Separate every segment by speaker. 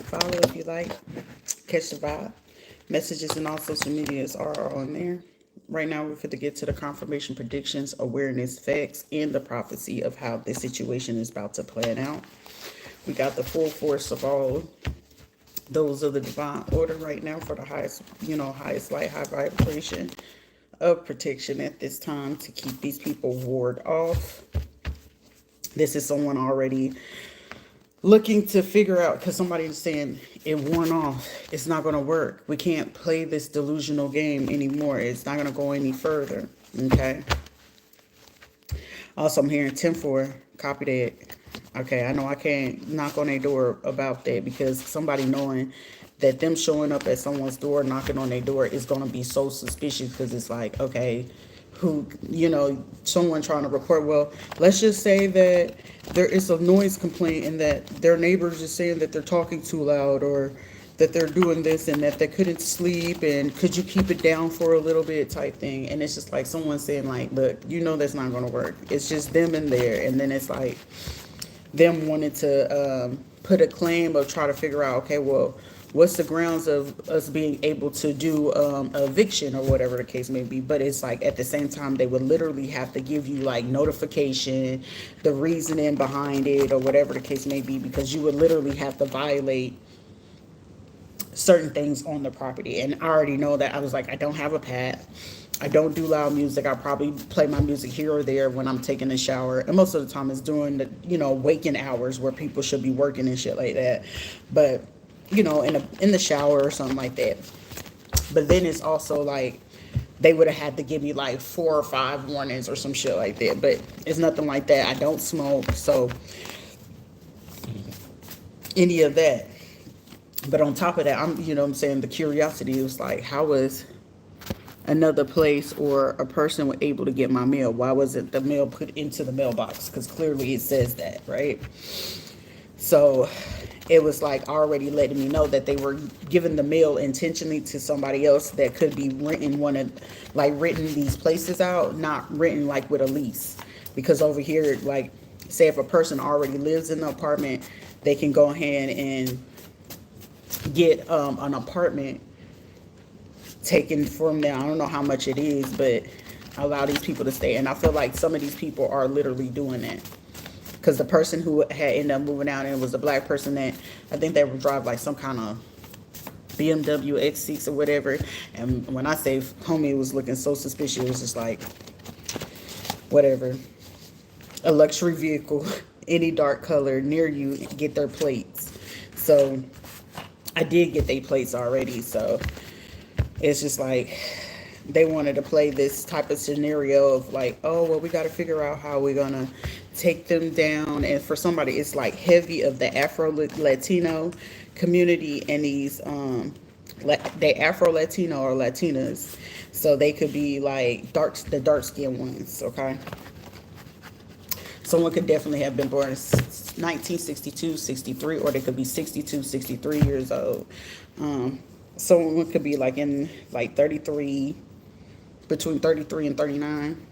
Speaker 1: follow if you like. Catch the vibe. Messages and all social medias are on there. Right now, we're fit to get to the confirmation, predictions, awareness, facts, and the prophecy of how this situation is about to plan out. We got the full force of all those of the divine order right now for the highest, highest light, high vibration of protection at this time to keep these people ward off. This is someone already looking to figure out, because somebody's saying it worn off, it's not going to work, we can't play this delusional game anymore, it's not going to go any further. Okay, also I'm hearing 10-4, copy that. Okay, I know I can't knock on their door about that, because somebody knowing that them showing up at someone's door, knocking on their door, is going to be so suspicious, because it's like, okay, who, someone trying to report, well, let's just say that there is a noise complaint and that their neighbors is saying that they're talking too loud, or that they're doing this and that they couldn't sleep, and could you keep it down for a little bit type thing. And it's just like someone saying like, look, that's not going to work. It's just them in there. And then it's like them wanting to put a claim or try to figure out, okay, well, what's the grounds of us being able to do eviction or whatever the case may be. But it's like at the same time, they would literally have to give you like notification, the reasoning behind it, or whatever the case may be, because you would literally have to violate certain things on the property. And I already know that. I was like, I don't have a pad, I don't do loud music. I probably play my music here or there when I'm taking a shower, and most of the time it's during the waking hours where people should be working and shit like that. But in the shower or something like that. But then it's also like they would have had to give me like 4 or 5 warnings or some shit like that. But it's nothing like that. I don't smoke, so any of that. But on top of that, I'm saying, the curiosity was like, how was another place or a person able to get my mail? Why wasn't the mail put into the mailbox? Because clearly it says that, right? So it was like already letting me know that they were giving the mail intentionally to somebody else that could be written these places out, not written like with a lease. Because over here, like, say if a person already lives in the apartment, they can go ahead and get an apartment taken from them. I don't know how much it is, but allow these people to stay. And I feel like some of these people are literally doing that. Because the person who had ended up moving out, and it was a black person that I think they would drive like some kind of BMW X6 or whatever. And when I say homie was looking so suspicious, it was just like, whatever. A luxury vehicle, any dark color near you, get their plates. So I did get their plates already. So it's just like they wanted to play this type of scenario of like, oh, well, we got to figure out how we're going to take them down. And for somebody, it's like heavy of the Afro-Latino community and these, the Afro-Latino or Latinas. So they could be like the dark-skinned ones, okay? Someone could definitely have been born in 1962, 63, or they could be 62, 63 years old. Someone could be like in like 33, between 33 and 39.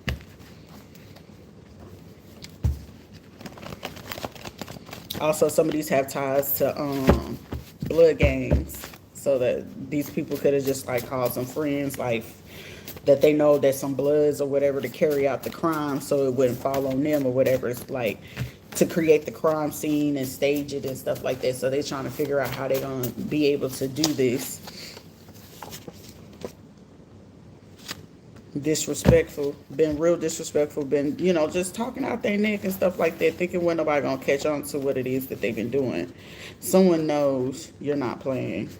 Speaker 1: Also, some of these have ties to blood gangs, so that these people could have just like called some friends, like that they know that some bloods or whatever, to carry out the crime, so it wouldn't fall on them or whatever. It's like to create the crime scene and stage it and stuff like that. So they're trying to figure out how they're gonna be able to do this. Disrespectful, been real disrespectful, been just talking out their neck and stuff like that, thinking when nobody gonna catch on to what it is that they've been doing. Someone knows you're not playing,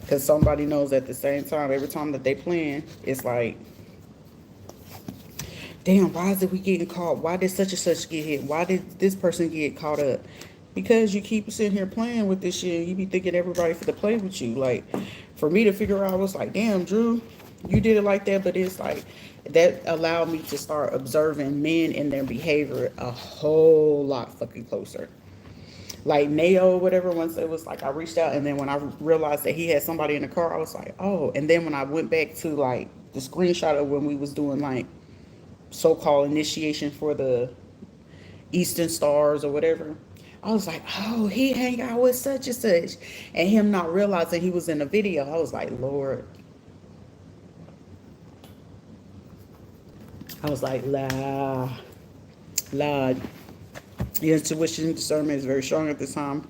Speaker 1: because somebody knows at the same time. Every time that they playing, it's like, damn, why is it we getting caught? Why did such and such get hit? Why did this person get caught up? Because you keep sitting here playing with this shit, you be thinking everybody for to play with you. Like, for me to figure out, I was like, damn, Drew, you did it like that. But it's like, that allowed me to start observing men and their behavior a whole lot fucking closer. Like Nao or whatever, once it was like, I reached out, and then when I realized that he had somebody in the car, I was like, oh. And then when I went back to like the screenshot of when we was doing like so-called initiation for the Eastern Stars or whatever, I was like, oh, he hang out with such and such. And him not realizing he was in the video, I was like, Lord. I was like, Lord. Your intuition discernment is very strong at this time.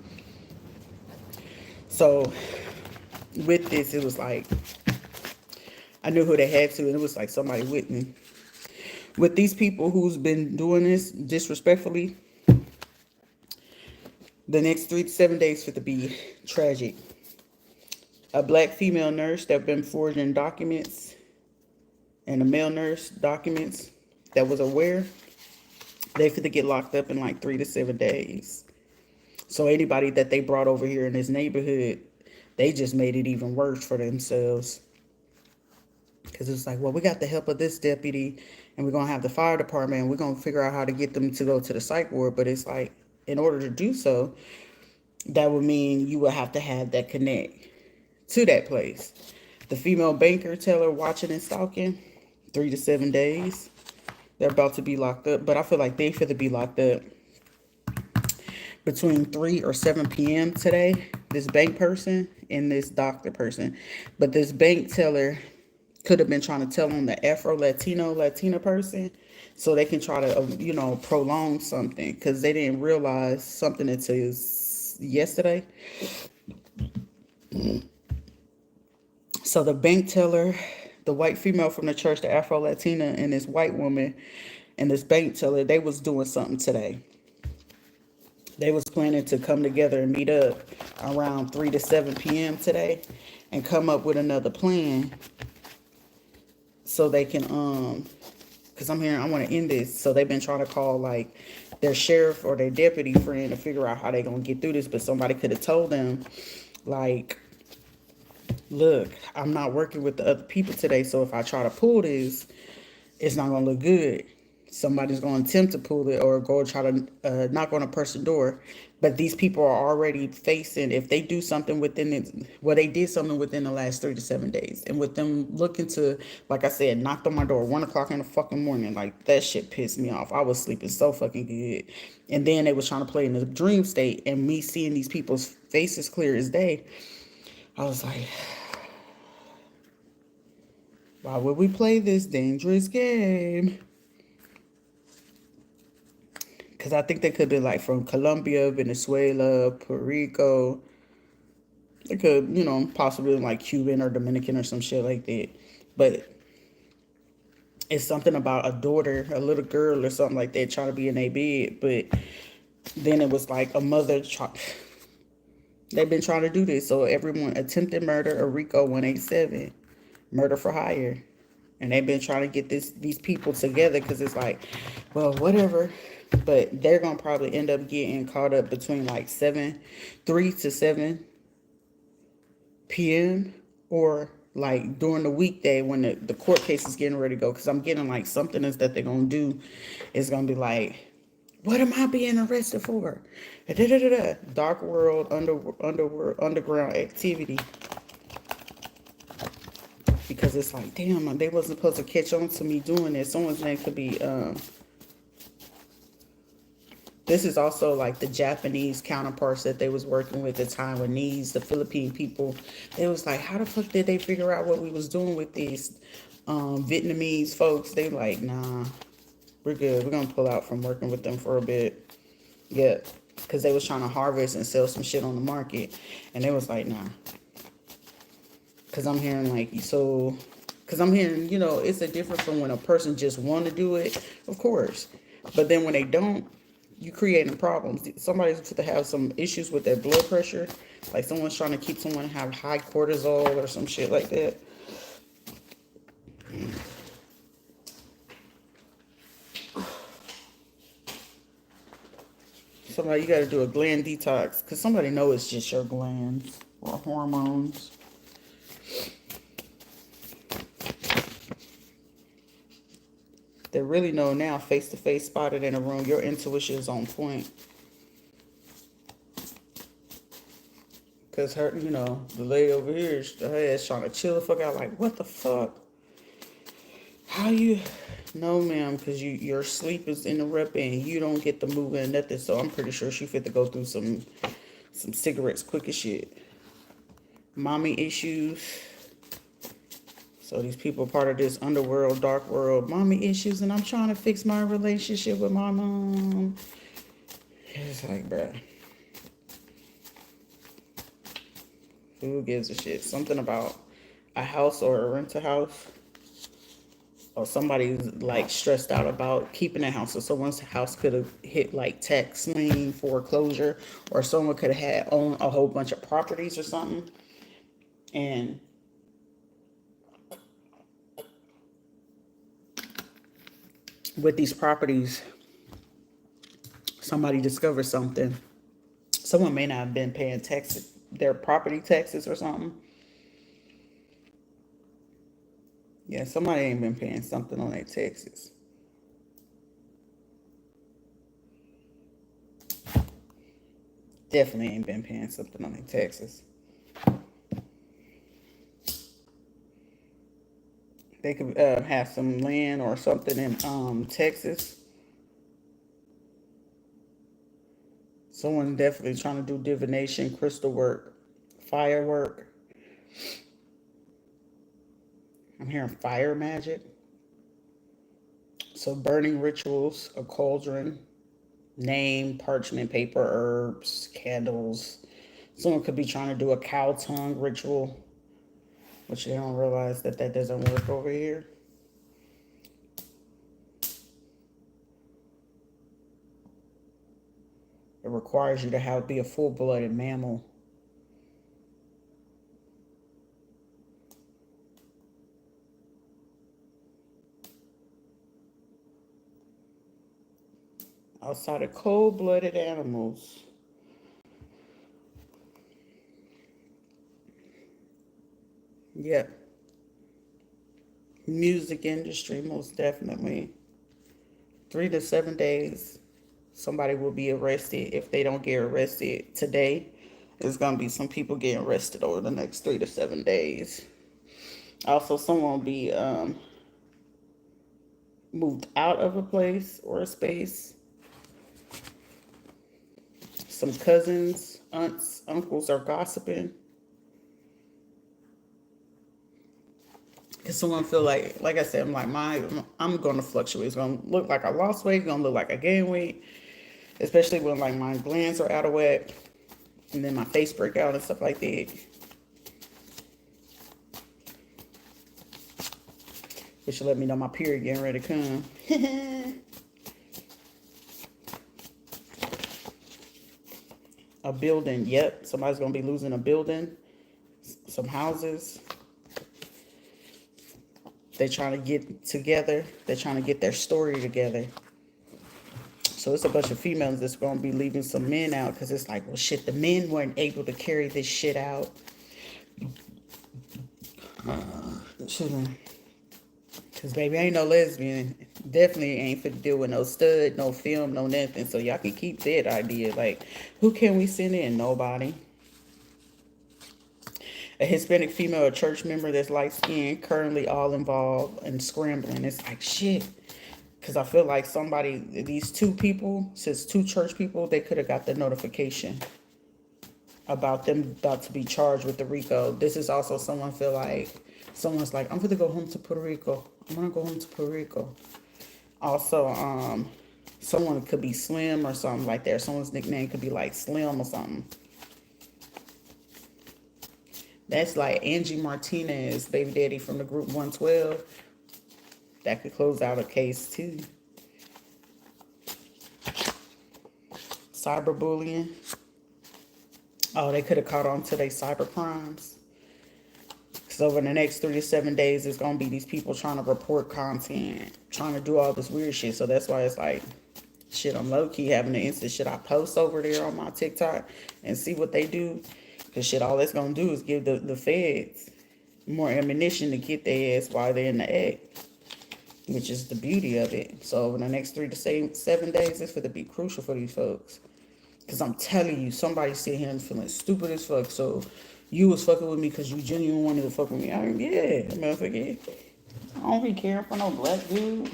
Speaker 1: So with this, it was like, I knew who they had to, and it was like somebody with me. With these people who's been doing this disrespectfully, the next 3 to 7 days for to be tragic. A black female nurse that been forging documents, and a male nurse documents that was aware, they fit to get locked up in like 3 to 7 days. So anybody that they brought over here in this neighborhood, they just made it even worse for themselves. Because it's like, well, we got the help of this deputy, and we're going to have the fire department, and we're going to figure out how to get them to go to the psych ward. But it's like, in order to do so, that would mean you would have to have that connect to that place. The female banker teller watching and stalking, 3 to 7 days. They're about to be locked up. But I feel like they feel to be locked up between 3 or 7 p.m. today. This bank person and this doctor person. But this bank teller could have been trying to tell on the Latina person, so they can try to, prolong something, because they didn't realize something until yesterday. So the bank teller, the white female from the church, the Afro-Latina, and this white woman and this bank teller, they was doing something today. They was planning to come together and meet up around 3 to 7 p.m. today and come up with another plan so they can, because I'm hearing I want to end this. So they've been trying to call like their sheriff or their deputy friend to figure out how they going to get through this. But somebody could have told them, like, look, I'm not working with the other people today. So if I try to pull this, it's not going to look good. Somebody's going to attempt to pull it or go try to knock on a person's door. But these people are already facing, if they do something within it, well, they did something within the last 3 to 7 days. And with them looking to, like I said, knocked on my door 1 o'clock in the fucking morning, like that shit pissed me off. I was sleeping so fucking good. And then they was trying to play in the dream state, and me seeing these people's faces clear as day, I was like, why would we play this dangerous game? Because I think they could be like from Colombia, Venezuela, Puerto Rico. They could, possibly like Cuban or Dominican or some shit like that. But it's something about a daughter, a little girl or something like that trying to be in a bed. But then it was like a mother. They've been trying to do this. So everyone, attempted murder, a RICO 187, murder for hire. And they've been trying to get these people together, because it's like, well, whatever. But they're going to probably end up getting caught up between like 3 to 7 p.m. or like during the weekday when the court case is getting ready to go. Because I'm getting like something is that they're going to do is going to be like, what am I being arrested for? Dark world, underground activity. Because it's like, damn, they wasn't supposed to catch on to me doing this. Someone's name could be, this is also like the Japanese counterparts that they was working with, the Taiwanese, the Philippine people. It was like, how the fuck did they figure out what we was doing with these Vietnamese folks? They like, nah, we're good. We're going to pull out from working with them for a bit. Yeah, because they was trying to harvest and sell some shit on the market. And they was like, nah. Because I'm hearing like, because I'm hearing, it's a difference from when a person just want to do it, of course. But then when they don't, you creating problems. Somebody's to have some issues with their blood pressure. Like someone's trying to keep someone to have high cortisol or some shit like that. Somebody, you got to do a gland detox. Because somebody know it's just your glands or hormones. They really know now, face-to-face, spotted in a room, your intuition is on point. Because her, the lady over here, her ass trying to chill the fuck out, like, what the fuck? How you No, ma'am, because your sleep is interrupted and you don't get to move in nothing. So I'm pretty sure she fit to go through some cigarettes quick as shit. Mommy issues. So these people part of this underworld, dark world, mommy issues, and I'm trying to fix my relationship with my mom. It's like, bruh, who gives a shit? Something about a house or a rental house, or somebody's like stressed out about keeping a house. So someone's house could have hit like tax lien, foreclosure, or someone could have had owned a whole bunch of properties or something. And with these properties, somebody discovered something. Someone may not have been paying taxes, their property taxes or something. Yeah, somebody ain't been paying something on their taxes. Definitely ain't been paying something on their taxes. They could have some land or something in Texas. Someone definitely trying to do divination, crystal work, firework. I'm hearing fire magic. So burning rituals, a cauldron, name, parchment paper, herbs, candles. Someone could be trying to do a cow tongue ritual, which they don't realize that that doesn't work over here. It requires you to be a full-blooded mammal. Outside of cold-blooded animals. Yep. Music industry, most definitely. 3 to 7 days, somebody will be arrested. If they don't get arrested today, there's going to be some people getting arrested over the next 3 to 7 days. Also, someone will be moved out of a place or a space. Some cousins, aunts, uncles are gossiping. Cause someone feel like I said, I'm going to fluctuate. It's going to look like I lost weight. It's going to look like I gained weight. Especially when like my glands are out of whack. And then my face break out and stuff like that. Which will let me know my period getting ready to come. A building. Yep. Somebody's going to be losing a building. Some houses. They're trying to get together. They're trying to get their story together. So it's a bunch of females that's going to be leaving some men out because it's like, well, shit, the men weren't able to carry this shit out. Because, baby, I ain't no lesbian. Definitely ain't fit to deal with no stud, no film, no nothing. So y'all can keep that idea. Like, who can we send in? Nobody. A Hispanic female, a church member that's light-skinned, currently all involved and scrambling. It's like, shit. Because I feel like these two people, since two church people, they could have got the notification about them about to be charged with the RICO. This is also someone's like, I'm going to go home to Puerto Rico. I'm going to go home to Puerto Rico. Also, someone could be Slim or something like that. Someone's nickname could be like Slim or something. That's like Angie Martinez, baby daddy from the group 112. That could close out a case too. Cyberbullying. Oh, they could have caught on to their cyber crimes. Because over the next 3 to 7 days, there's going to be these people trying to report content, trying to do all this weird shit. So that's why it's like, shit, I'm low-key having the instant shit I post over there on my TikTok and see what they do. Because shit, all that's going to do is give the feds more ammunition to get their ass while they're in the act. Which is the beauty of it. So over the next 3 to 7 days, it's going to be crucial for these folks. Because I'm telling you, somebody sitting here and feeling stupid as fuck. So you was fucking with me because you genuinely wanted to fuck with me. Yeah, motherfucker. I don't be caring for no black dude.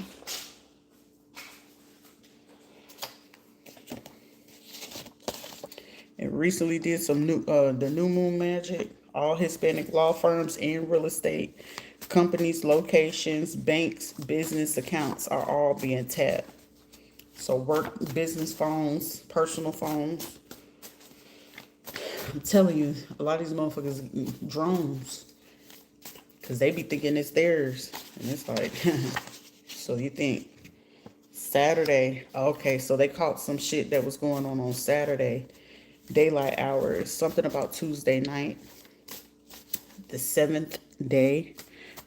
Speaker 1: And recently did some the new moon magic. All Hispanic law firms and real estate companies, locations, banks, business accounts are all being tapped. So work, business phones, personal phones. I'm telling you, a lot of these motherfuckers drones. Because they be thinking it's theirs. And it's like, so you think Saturday, okay, so they caught some shit that was going on Saturday, daylight hours, something about Tuesday night, the 7th day,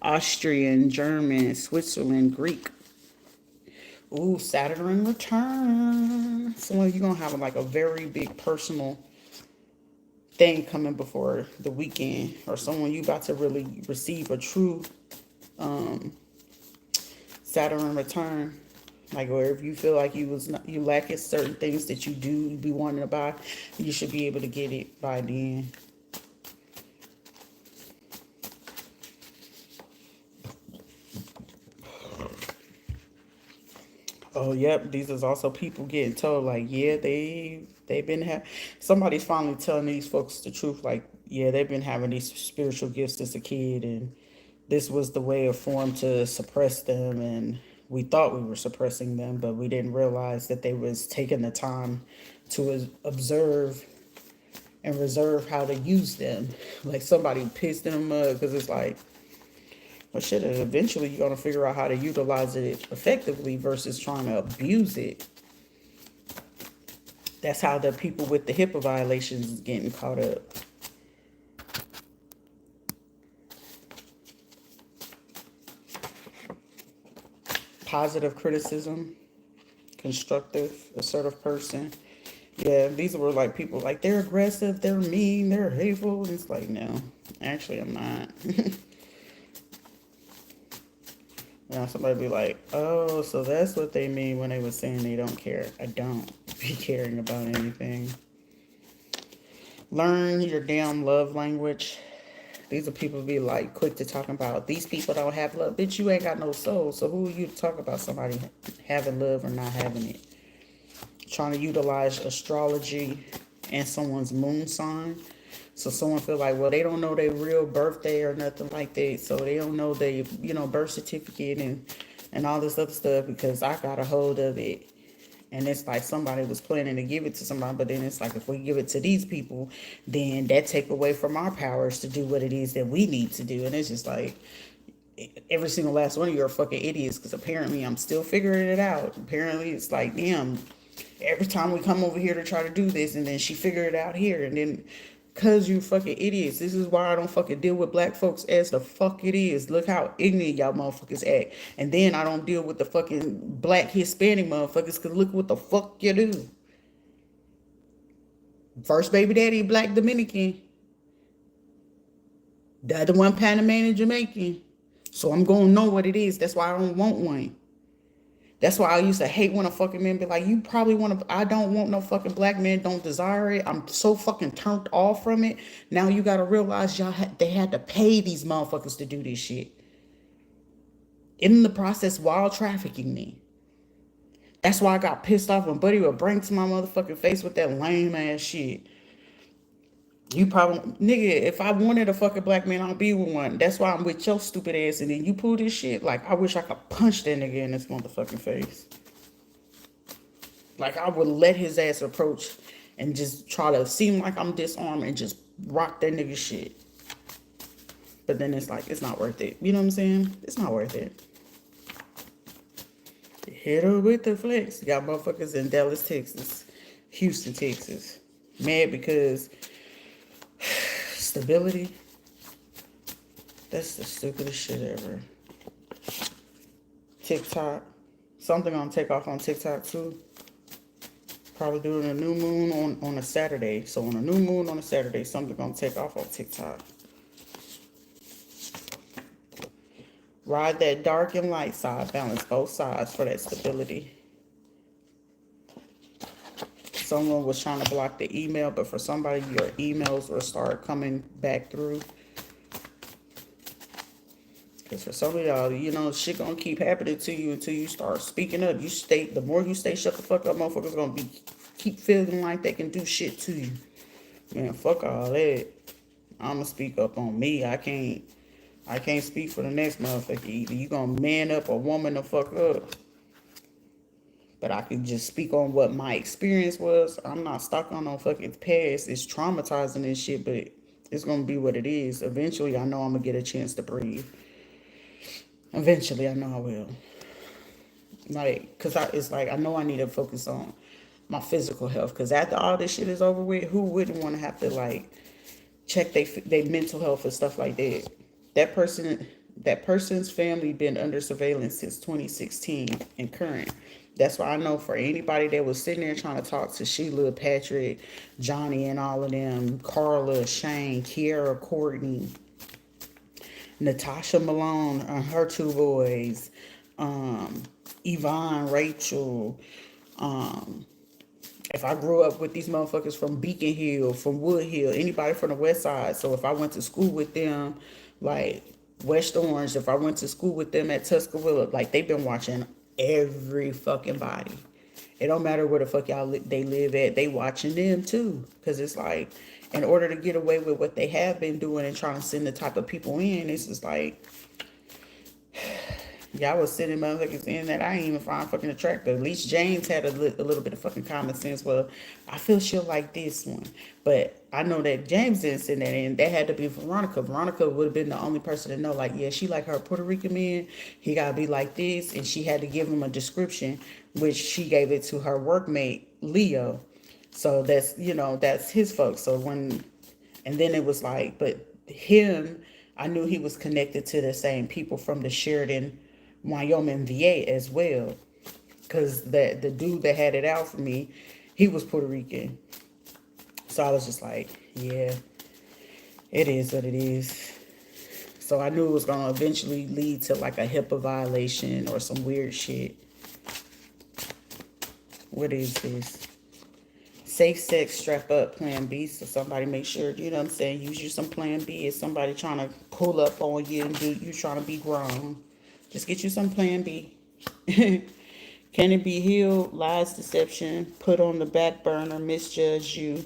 Speaker 1: Austrian, German, Switzerland, Greek. Ooh, Saturn return. So you're going to have like a very big personal thing coming before the weekend, or someone you about to really receive a true Saturn return. Like, or if you feel like you lacking certain things that you be wanting to buy, you should be able to get it by then. Oh, yep. These is also people getting told, like, yeah, they've been having. Somebody's finally telling these folks the truth. Like, yeah, they've been having these spiritual gifts as a kid, and this was the way of form to suppress them. And we thought we were suppressing them, but we didn't realize that they was taking the time to observe and reserve how to use them. Like somebody pissed in a mug, because it's like, well, shit, eventually you're going to figure out how to utilize it effectively versus trying to abuse it. That's how the people with the HIPAA violations is getting caught up. Positive criticism, constructive, assertive person. Yeah, these were like people like, they're aggressive, they're mean, they're hateful. And it's like, no, actually I'm not. Now somebody be like, oh, so that's what they mean when they were saying they don't care. I don't be caring about anything. Learn your damn love language. These are people be like quick to talk about, these people don't have love. Bitch, you ain't got no soul. So who are you to talk about somebody having love or not having it? Trying to utilize astrology and someone's moon sign. So someone feel like, well, they don't know their real birthday or nothing like that. So they don't know their, birth certificate and all this other stuff because I got a hold of it. And it's like somebody was planning to give it to somebody, but then it's like, if we give it to these people, then that take away from our powers to do what it is that we need to do. And it's just like, every single last one of you are fucking idiots, because apparently I'm still figuring it out. Apparently it's like, damn, every time we come over here to try to do this, and then she figured it out here, and then because you fucking idiots. This is why I don't fucking deal with black folks as the fuck it is. Look how ignorant y'all motherfuckers act. And then I don't deal with the fucking black Hispanic motherfuckers, because look what the fuck you do. First baby daddy, black Dominican. The other one, Panamanian Jamaican. So I'm going to know what it is. That's why I don't want one. That's why I used to hate when a fucking man be like, you probably want to, I don't want no fucking black man, don't desire it. I'm so fucking turned off from it. Now you got to realize they had to pay these motherfuckers to do this shit. In the process, while trafficking me. That's why I got pissed off when Buddy would bring to my motherfucking face with that lame ass shit. You probably, nigga, if I wanted a fucking black man, I'll be with one. That's why I'm with your stupid ass. And then you pull this shit. Like, I wish I could punch that nigga in his motherfucking face. Like, I would let his ass approach and just try to seem like I'm disarmed and just rock that nigga shit. But then it's like, it's not worth it. You know what I'm saying? It's not worth it. Hit her with the flex. Got motherfuckers in Dallas, Texas. Houston, Texas. Mad because stability. That's the stupidest shit ever. TikTok. Something gonna take off on TikTok too. Probably doing a new moon on a Saturday. So on a new moon on a Saturday, something gonna take off on TikTok. Ride that dark and light side. Balance both sides for that stability. Someone was trying to block the email, but for somebody, your emails will start coming back through. Because for some of y'all, shit gonna keep happening to you until you start speaking up. The more you stay shut the fuck up, motherfuckers gonna keep feeling like they can do shit to you. Man, fuck all that. I'ma speak up on me. I can't speak for the next motherfucker. Either you gonna man up or woman the fuck up. But I can just speak on what my experience was. I'm not stuck on no fucking past. It's traumatizing and shit, but it's gonna be what it is. Eventually, I know I'm gonna get a chance to breathe. Eventually, I know I will. Like, cause it's like I know I need to focus on my physical health. Cause after all this shit is over with, who wouldn't want to have to like check their mental health and stuff like that? That person, that person's family been under surveillance since 2016 and current. That's why I know for anybody that was sitting there trying to talk to Sheila, Patrick, Johnny, and all of them, Carla, Shane, Kiara, Courtney, Natasha Malone, her two boys, Yvonne, Rachel. If I grew up with these motherfuckers from Beacon Hill, from Wood Hill, anybody from the West Side, so if I went to school with them, like West Orange, if I went to school with them at Tuscaloosa, like they've been watching every fucking body. It don't matter where the fuck they live at, they watching them too. Cause it's like, in order to get away with what they have been doing and trying to send the type of people in, it's just like, y'all was sending motherfuckers in that I ain't even find fucking attractive. At least James had a little bit of fucking common sense. Well, I feel she'll like this one. But I know that James didn't send that in. That had to be Veronica. Veronica would have been the only person to know, like, yeah, she like her Puerto Rican man. He got to be like this. And she had to give him a description, which she gave it to her workmate, Leo. So that's his folks. And then it was like, but him, I knew he was connected to the same people from the Sheridan, Wyoming VA as well, because the dude that had it out for me, he was Puerto Rican. So I was just like, yeah, it is what it is. So I knew it was gonna eventually lead to like a HIPAA violation or some weird shit. What is this? Safe sex, strap up, plan B. So somebody make sure, you know what I'm saying, use you some plan B. If somebody trying to pull up on you and you trying to be grown, just get you some plan B. Can it be healed? Lies, deception, put on the back burner, misjudge you.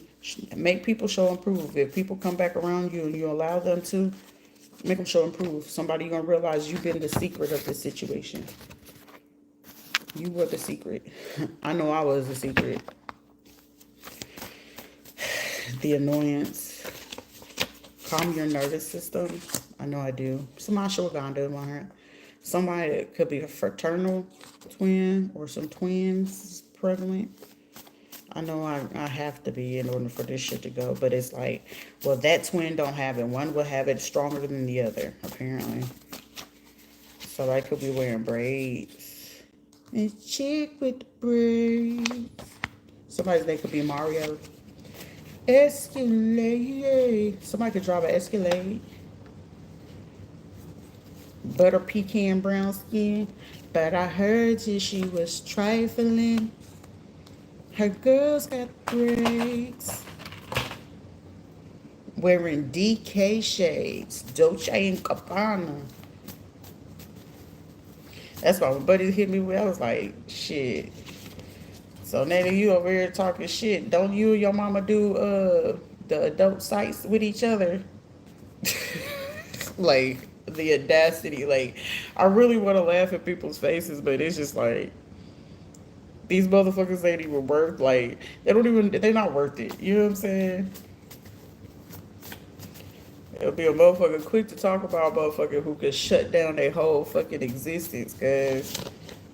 Speaker 1: Make people show and prove. If people come back around you and you allow them to, make them show and prove. Somebody gonna realize you've been the secret of this situation. You were the secret. I know I was the secret. The annoyance. Calm your nervous system. I know I do. Some ashwagandha in my heart. Somebody that could be a fraternal twin or some twins is prevalent. I know I have to be in order for this shit to go. But it's like, well, that twin don't have it. One will have it stronger than the other, apparently. So I could be wearing braids. And chick with the braids. Somebody's name could be Mario. Escalade. Somebody could drive an Escalade. Butter pecan brown skin. But I heard she was trifling. Her girls got braids. Wearing DK shades. Dolce and Gabbana. That's why my buddy hit me with. I was like, shit. So now that you over here talking shit, don't you and your mama do the adult sites with each other? Like, the audacity. Like, I really want to laugh at people's faces, but it's just like, these motherfuckers ain't even worth, like, they're not worth it. You know what I'm saying? It'll be a motherfucker quick to talk about a motherfucker who could shut down their whole fucking existence, cause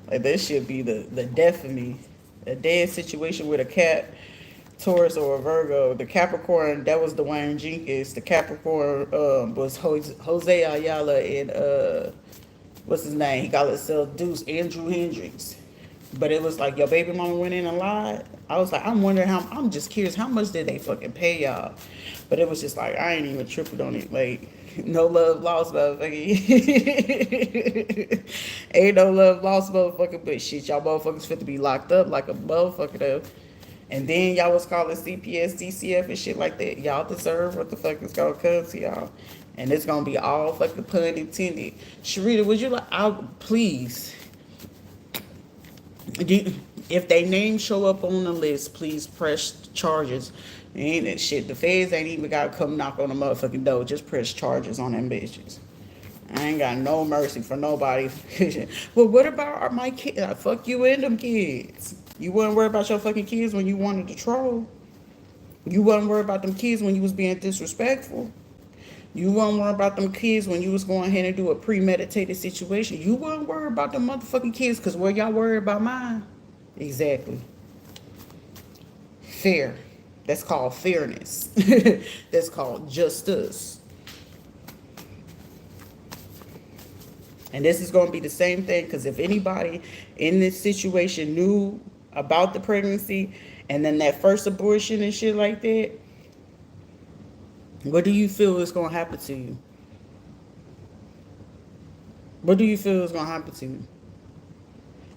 Speaker 1: like that should be the death of me. A dead situation with a Cat, Taurus, or a Virgo. The Capricorn, that was Dwayne Jenkins. The Capricorn was Jose Ayala and what's his name? He got himself Deuce, Andrew Hendricks. But it was like your baby mama went in and lied. I was like, I'm just curious, how much did they fucking pay y'all? But it was just like, I ain't even tripping on it. Like, no love lost, motherfucker. Ain't no love lost, motherfucker. But shit, y'all motherfuckers fit to be locked up like a motherfucker though. And then y'all was calling CPS, DCF, and shit like that. Y'all deserve what the fuck is gonna come to y'all. And it's gonna be all fucking pun intended. Sharita, would you like, please, if they name show up on the list, please press charges. Ain't that shit. The feds ain't even gotta come knock on the motherfucking door. Just press charges on them bitches. I ain't got no mercy for nobody. Well, what about my kids? Fuck you and them kids. You wasn't worried about your fucking kids when you wanted to troll. You wasn't worried about them kids when you was being disrespectful. You wasn't worried about them kids when you was going ahead and do a premeditated situation. You wasn't worried about them motherfucking kids because were y'all worried about mine? Exactly. Fair. That's called fairness. That's called justice. And this is going to be the same thing because if anybody in this situation knew about the pregnancy and then that first abortion and shit like that, what do you feel is going to happen to you? What do you feel is going to happen to you?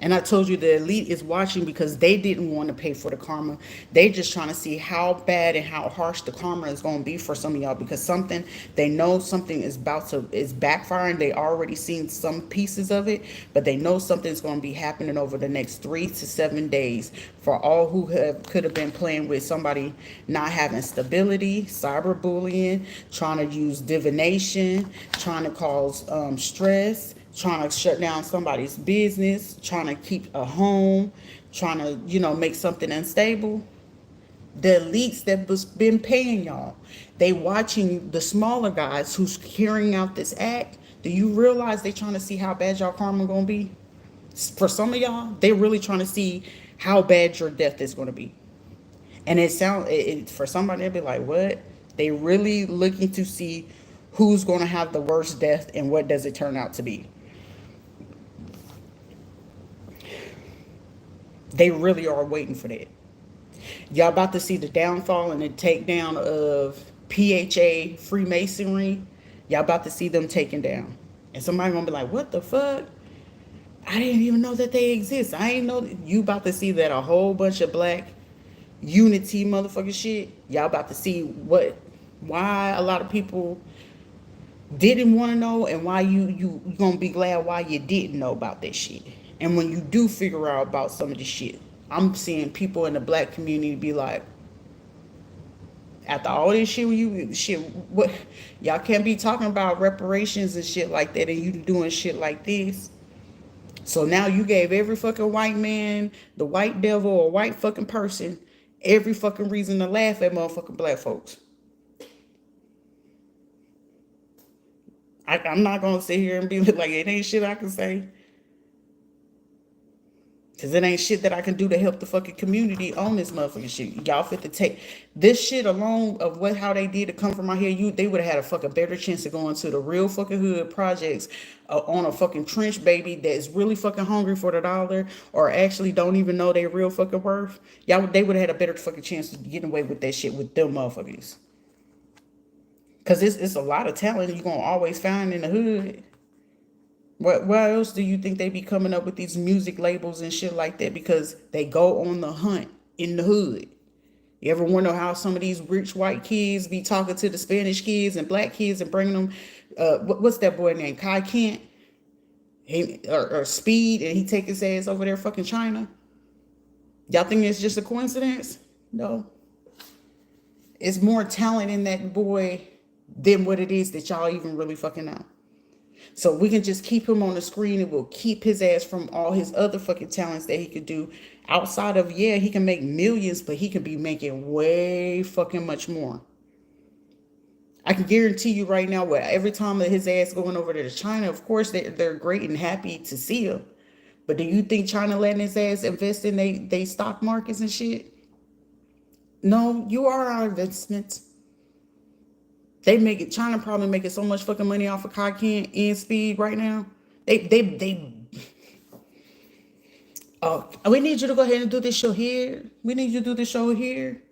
Speaker 1: And I told you the elite is watching because they didn't want to pay for the karma. They just trying to see how bad and how harsh the karma is going to be for some of y'all because something, they know something is is backfiring. They already seen some pieces of it, but they know something's going to be happening over the next 3 to 7 days for all who could have been playing with somebody not having stability, cyberbullying, trying to use divination, trying to cause stress, trying to shut down somebody's business, trying to keep a home, trying to, make something unstable. The elites that was been paying y'all, they watching the smaller guys who's carrying out this act. Do you realize they trying to see how bad y'all karma gonna be? For some of y'all, they really trying to see how bad your death is gonna be. And for somebody to be like, what? They really looking to see who's gonna have the worst death and what does it turn out to be. They really are waiting for that. Y'all about to see the downfall and the takedown of PHA Freemasonry. Y'all about to see them taken down. And somebody gonna be like, what the fuck? I didn't even know that they exist. I ain't know that. You about to see that a whole bunch of black unity motherfucking shit. Y'all about to see why a lot of people didn't want to know and why you gonna be glad why you didn't know about that shit. And when you do figure out about some of this shit, I'm seeing people in the black community be like, after all this shit, what y'all can't be talking about reparations and shit like that, and you doing shit like this. So now you gave every fucking white man, the white devil, or white fucking person, every fucking reason to laugh at motherfucking black folks. I'm not gonna sit here and be like, it ain't shit I can say. Cause it ain't shit that I can do to help the fucking community on this motherfucking shit. Y'all fit to take this shit alone of how they did to come from out here. They would have had a fucking better chance of going to the real fucking hood projects on a fucking trench baby that's really fucking hungry for the dollar or actually don't even know their real fucking worth. They would have had a better fucking chance of getting away with that shit with them motherfuckers. Cause it's a lot of talent you're gonna always find in the hood. Why else do you think they be coming up with these music labels and shit like that? Because they go on the hunt in the hood. You ever wonder how some of these rich white kids be talking to the Spanish kids and black kids and bringing them, what's that boy named? Kai Kent? Or Speed, and he take his ass over there fucking China? Y'all think it's just a coincidence? No. It's more talent in that boy than what it is that y'all even really fucking know. So we can just keep him on the screen and we'll keep his ass from all his other fucking talents that he could do outside of, he can make millions, but he could be making way fucking much more. I can guarantee you right now, every time that his ass going over there to China, of course they're great and happy to see him. But do you think China letting his ass invest in they stock markets and shit? No, you are our investment. China probably making so much fucking money off of Kai Kent and Speed right now. We need you to go ahead and do this show here. We need you to do this show here.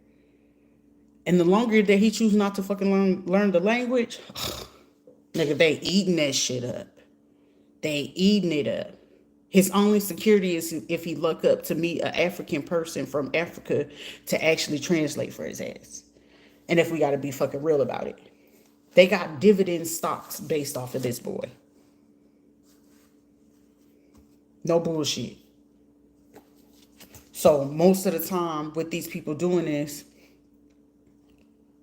Speaker 1: And the longer that he chooses not to fucking learn the language, nigga, they eating that shit up. They eating it up. His only security is if he look up to meet an African person from Africa to actually translate for his ass. And if we got to be fucking real about it, they got dividend stocks based off of this boy. No bullshit. So most of the time with these people doing this,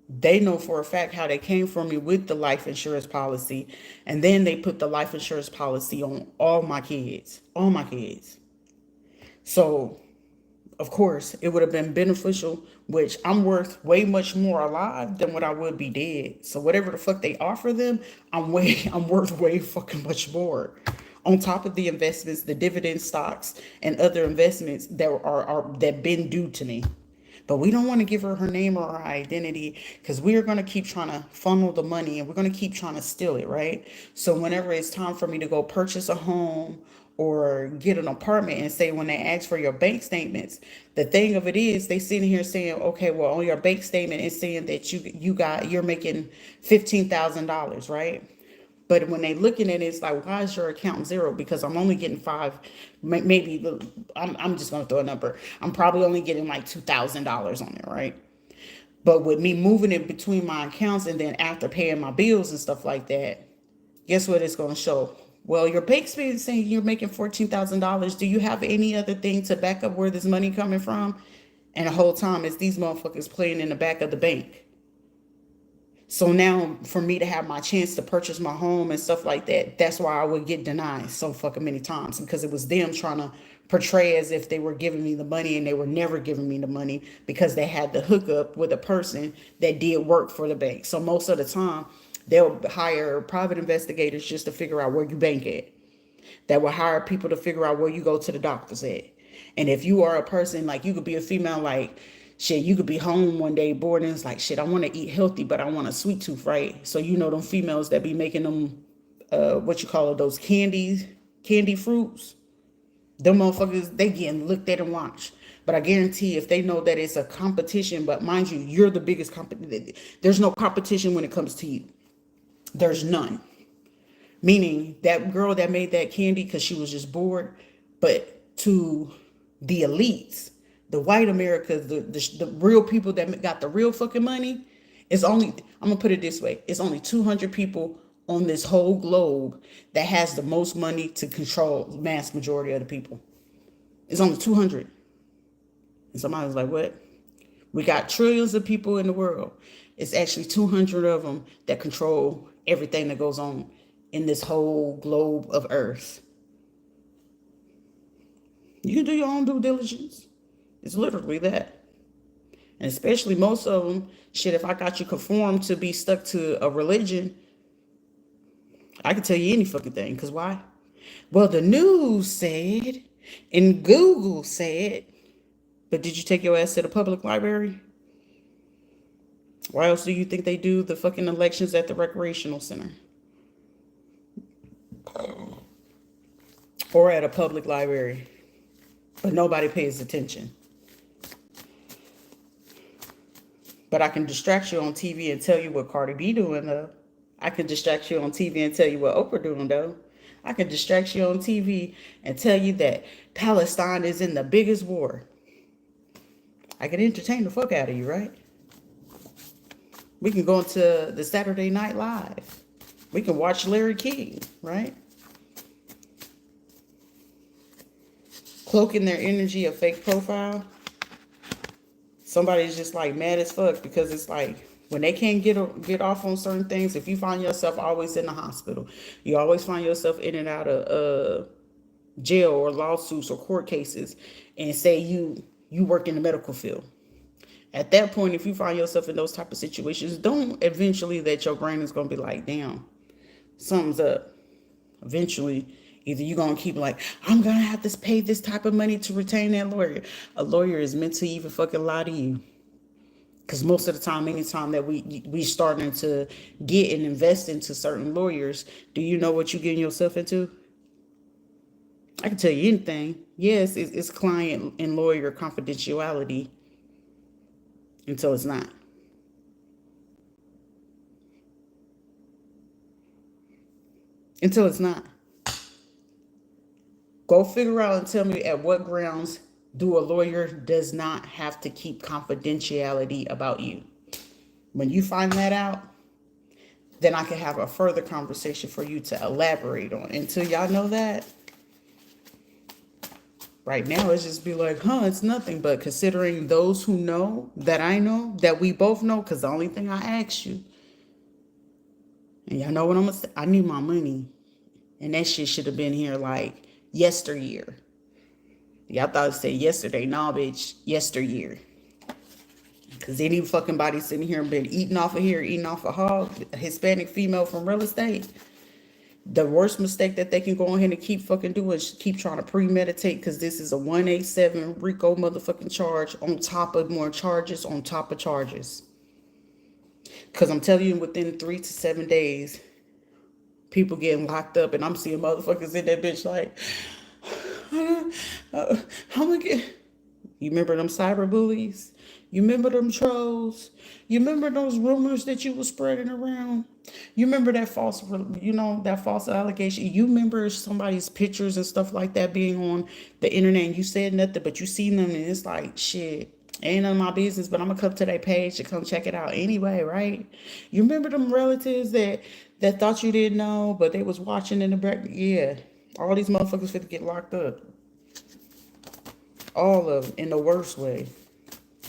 Speaker 1: they know for a fact how they came for me with the life insurance policy. And then they put the life insurance policy on all my kids. All my kids. So, of course, it would have been beneficial, which I'm worth way much more alive than what I would be dead. So whatever the fuck they offer them, I'm worth way fucking much more. On top of the investments, the dividend stocks, and other investments that are that been due to me. But we don't want to give her name or her identity because we are going to keep trying to funnel the money and we're going to keep trying to steal it, right? So whenever it's time for me to go purchase a home or get an apartment, and say when they ask for your bank statements, the thing of it is they sitting here saying, okay, well, on your bank statement it's saying that you're making $15,000, right? But when they looking at it, it's like, why is your account zero? Because I'm only getting five, maybe I'm just gonna throw a number. I'm probably only getting like $2,000 on it, right? But with me moving it between my accounts and then after paying my bills and stuff like that, guess what it's gonna show? Well, your bank statement is saying you're making $14,000. Do you have any other thing to back up where this money coming from? And the whole time it's these motherfuckers playing in the back of the bank. So now for me to have my chance to purchase my home and stuff like that, that's why I would get denied so fucking many times, because it was them trying to portray as if they were giving me the money, and they were never giving me the money because they had the hookup with a person that did work for the bank. So most of the time they'll hire private investigators just to figure out where you bank at. That will hire people to figure out where you go to the doctors at. And if you are a person, like you could be a female, like shit, you could be home one day bored and it's like, shit, I want to eat healthy, but I want a sweet tooth, right? So you know them females that be making them, what you call it, those candy fruits. Them motherfuckers, they getting looked at and watched. But I guarantee if they know that it's a competition, but mind you, you're the biggest competition. There's no competition when it comes to you. There's none. Meaning that girl that made that candy because she was just bored, but to the elites, the white America, the real people that got the real fucking money, it's only, I'm gonna put it this way, it's only 200 people on this whole globe that has the most money to control the mass majority of the people. It's only 200. And somebody was like, what? We got trillions of people in the world. It's actually 200 of them that control everything that goes on in this whole globe of Earth. You can do your own due diligence. It's literally that. And especially most of them, shit, if I got you conformed to be stuck to a religion, I can tell you any fucking thing. Because why? Well, the news said, and Google said, but did you take your ass to the public library? Why else do you think they do the fucking elections at the recreational center? Or at a public library? But nobody pays attention. But I can distract you on TV and tell you what Cardi B doing, though. I can distract you on TV and tell you what Oprah doing, though. I can distract you on TV and tell you that Palestine is in the biggest war. I can entertain the fuck out of you, right? We can go into the Saturday Night Live. We can watch Larry King, right? Cloaking their energy, a fake profile. Somebody's just like mad as fuck because it's like when they can't get off on certain things. If you find yourself always in the hospital, you always find yourself in and out of jail or lawsuits or court cases, and say you work in the medical field. At that point, if you find yourself in those type of situations, don't eventually that your brain is going to be like, damn, something's up. Eventually, either you're going to keep like, I'm going to have to pay this type of money to retain that lawyer. A lawyer is meant to even fucking lie to you. Because most of the time, anytime that we starting to get and invest into certain lawyers, do you know what you're getting yourself into? I can tell you anything. Yes, it's client and lawyer confidentiality until it's not. Until it's not. Go figure out and tell me at what grounds do a lawyer does not have to keep confidentiality about you. When you find that out, then I can have a further conversation for you to elaborate on. Until y'all know that, right now it's just be like, it's nothing. But considering those who know, that we both know, because the only thing I asked you, and y'all know what I'm going to say, I need my money. And that shit should have been here like yesteryear. Y'all thought it said yesterday. Nah, bitch, yesteryear. Because any fucking body sitting here and been eating off of here, eating off a hog, a Hispanic female from real estate. The worst mistake that they can go ahead and keep fucking doing is keep trying to premeditate, because this is a 187 RICO motherfucking charge on top of more charges on top of charges. Because I'm telling you, within 3 to 7 days, people getting locked up, and I'm seeing motherfuckers in that bitch like, how am I get? You remember them cyber bullies? You remember them trolls? You remember those rumors that you were spreading around? You remember that that false allegation? You remember somebody's pictures and stuff like that being on the internet, and you said nothing, but you seen them, and it's like, shit, ain't none of my business, but I'm gonna come to their page to come check it out anyway, right? You remember them relatives that thought you didn't know, but they was watching in the back? Yeah, all these motherfuckers fit to get locked up. All of them, in the worst way.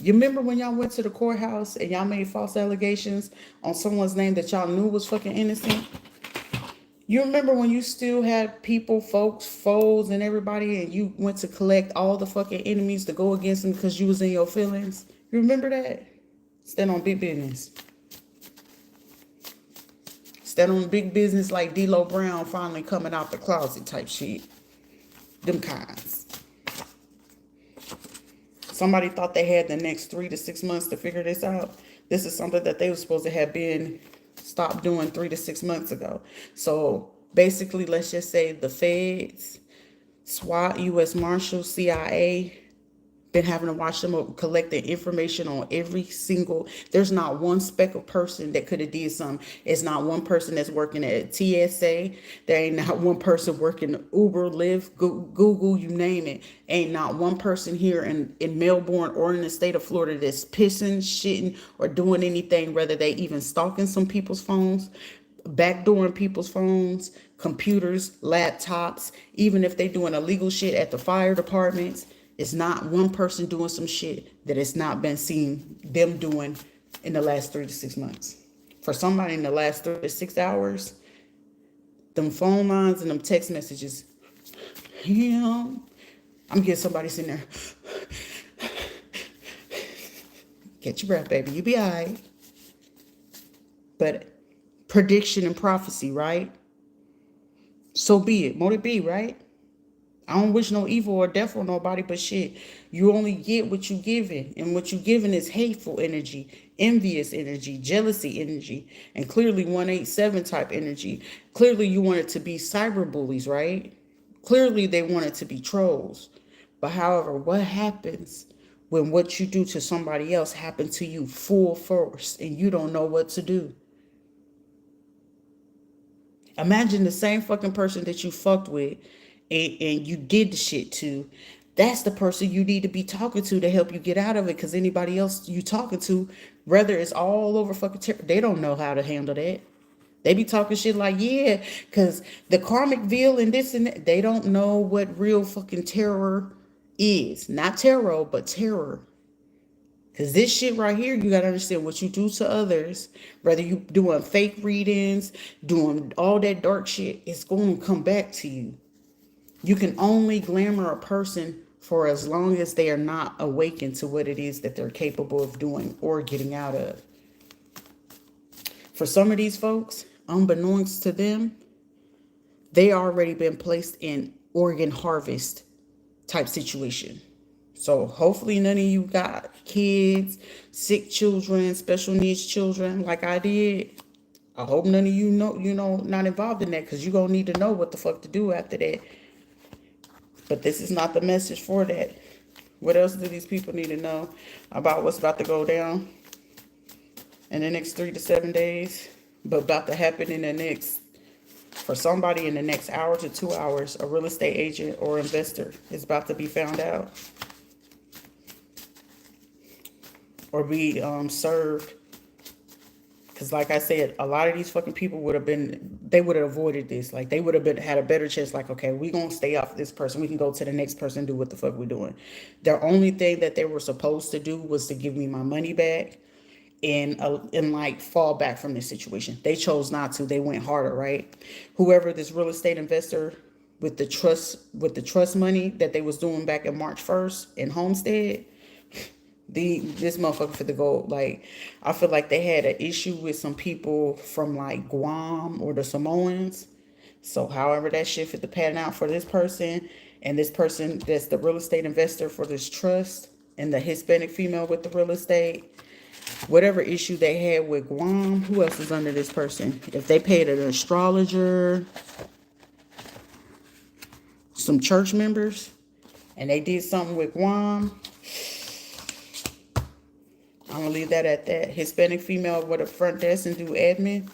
Speaker 1: You remember when y'all went to the courthouse and y'all made false allegations on someone's name that y'all knew was fucking innocent? You remember when you still had people, folks, foes, and everybody, and you went to collect all the fucking enemies to go against them because you was in your feelings? You remember that? Stand on big business. Stand on big business like D-Lo Brown finally coming out the closet type shit. Them kinds. Somebody thought they had the next 3 to 6 months to figure this out. This is something that they were supposed to have been stopped doing 3 to 6 months ago. So basically, let's just say the feds, SWAT, U.S. Marshals, CIA, been having to watch them collect the information on every single. There's not one speck of person that could have did something. It's not one person that's working at TSA. There ain't not one person working Uber, Lyft, Google, you name it. Ain't not one person here in Melbourne or in the state of Florida that's pissing, shitting, or doing anything, whether they even stalking some people's phones, backdooring people's phones, computers, laptops, even if they doing illegal shit at the fire departments. It's not one person doing some shit that it's not been seen them doing in the last 3 to 6 months. For somebody in the last 3 to 6 hours, them phone lines and them text messages, I'm getting somebody sitting there. Get your breath, baby. You be all right. But prediction and prophecy, right? So be it. Mote it be, right? I don't wish no evil or death on nobody, but shit, you only get what you given. And what you given is hateful energy, envious energy, jealousy energy, and clearly 187 type energy. Clearly you want it to be cyber bullies, right? Clearly they want it to be trolls. But however, what happens when what you do to somebody else happens to you full force and you don't know what to do? Imagine the same fucking person that you fucked with and you did the shit to. That's the person you need to be talking to help you get out of it. Because anybody else you talking to, whether it's all over fucking they don't know how to handle that. They be talking shit like, yeah, because the karmic veil and this and that. They don't know what real fucking terror is. Not tarot, but terror. Because this shit right here, you got to understand what you do to others, whether you doing fake readings, doing all that dark shit, it's going to come back to you. You can only glamour a person for as long as they are not awakened to what it is that they're capable of doing or getting out of. For some of these folks, unbeknownst to them, they already been placed in organ harvest type situation. So hopefully none of you got kids, sick children, special needs children like I did. I hope none of you know, not involved in that, because you're going to need to know what the fuck to do after that. But this is not the message for that. What else do these people need to know about what's about to go down in the next 3 to 7 days, but about to happen in the next For somebody in the next hour to 2 hours, a real estate agent or investor is about to be found out or be served. Because like I said, a lot of these fucking people would have been, they would have avoided this. Like they would have been had a better chance. Like, okay, we gonna stay off this person. We can go to the next person and do what the fuck we're doing. The only thing that they were supposed to do was to give me my money back and like fall back from this situation. They chose not to. They went harder, right? Whoever this real estate investor with the trust money that they was doing back in March 1st in Homestead, this motherfucker for the gold. Like, I feel like they had an issue with some people from like Guam or the Samoans. So however that shit fit the pattern out for this person, and this person that's the real estate investor for this trust, and the Hispanic female with the real estate, whatever issue they had with Guam, who else is under this person? If they paid an astrologer, some church members, and they did something with Guam, I'm gonna leave that at that. Hispanic female with a front desk and do admin.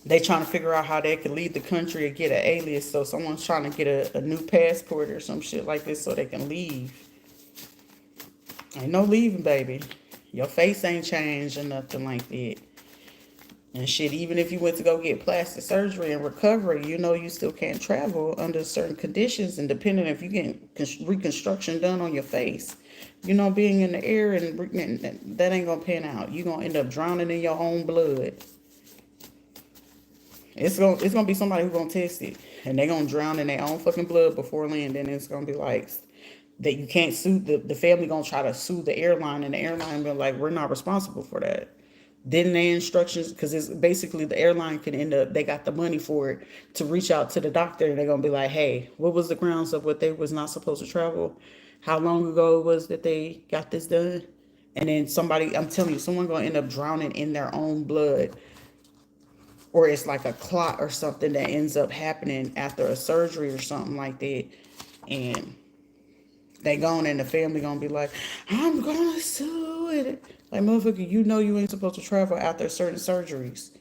Speaker 1: They trying to figure out how they can leave the country or get an alias. So someone's trying to get a new passport or some shit like this so they can leave. Ain't no leaving, baby. Your face ain't changed or nothing like that. And shit, even if you went to go get plastic surgery and recovery, you know you still can't travel under certain conditions. And depending if you get reconstruction done on your face, you know, being in the air and that ain't gonna pan out. You're gonna end up drowning in your own blood. It's gonna be somebody who's gonna test it, and they're gonna drown in their own fucking blood before landing. It's gonna be like that you can't sue the family. Gonna try to sue the airline, and the airline be like, we're not responsible for that. Then the instructions, because it's basically the airline can end up, they got the money for it to reach out to the doctor, and they're gonna be like, hey, what was the grounds of what they was not supposed to travel? How long ago it was that they got this done? And then somebody, I'm telling you, someone gonna end up drowning in their own blood, or it's like a clot or something that ends up happening after a surgery or something like that, and they gone, and the family gonna be like, I'm gonna sue it. Like, motherfucker, you know you ain't supposed to travel after certain surgeries.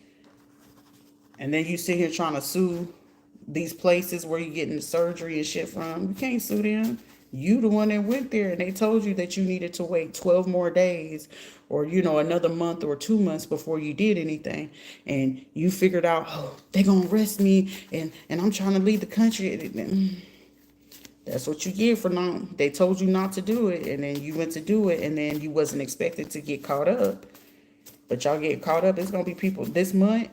Speaker 1: And then you sit here trying to sue these places where you getting the surgery and shit from. You can't sue them. You the one that went there, and they told you that you needed to wait 12 more days or, you know, another month or 2 months before you did anything. And you figured out, oh, they gonna arrest me and I'm trying to leave the country. That's what you get for not, they told you not to do it, and then you went to do it, and then you wasn't expected to get caught up. But y'all get caught up. It's going to be people this month.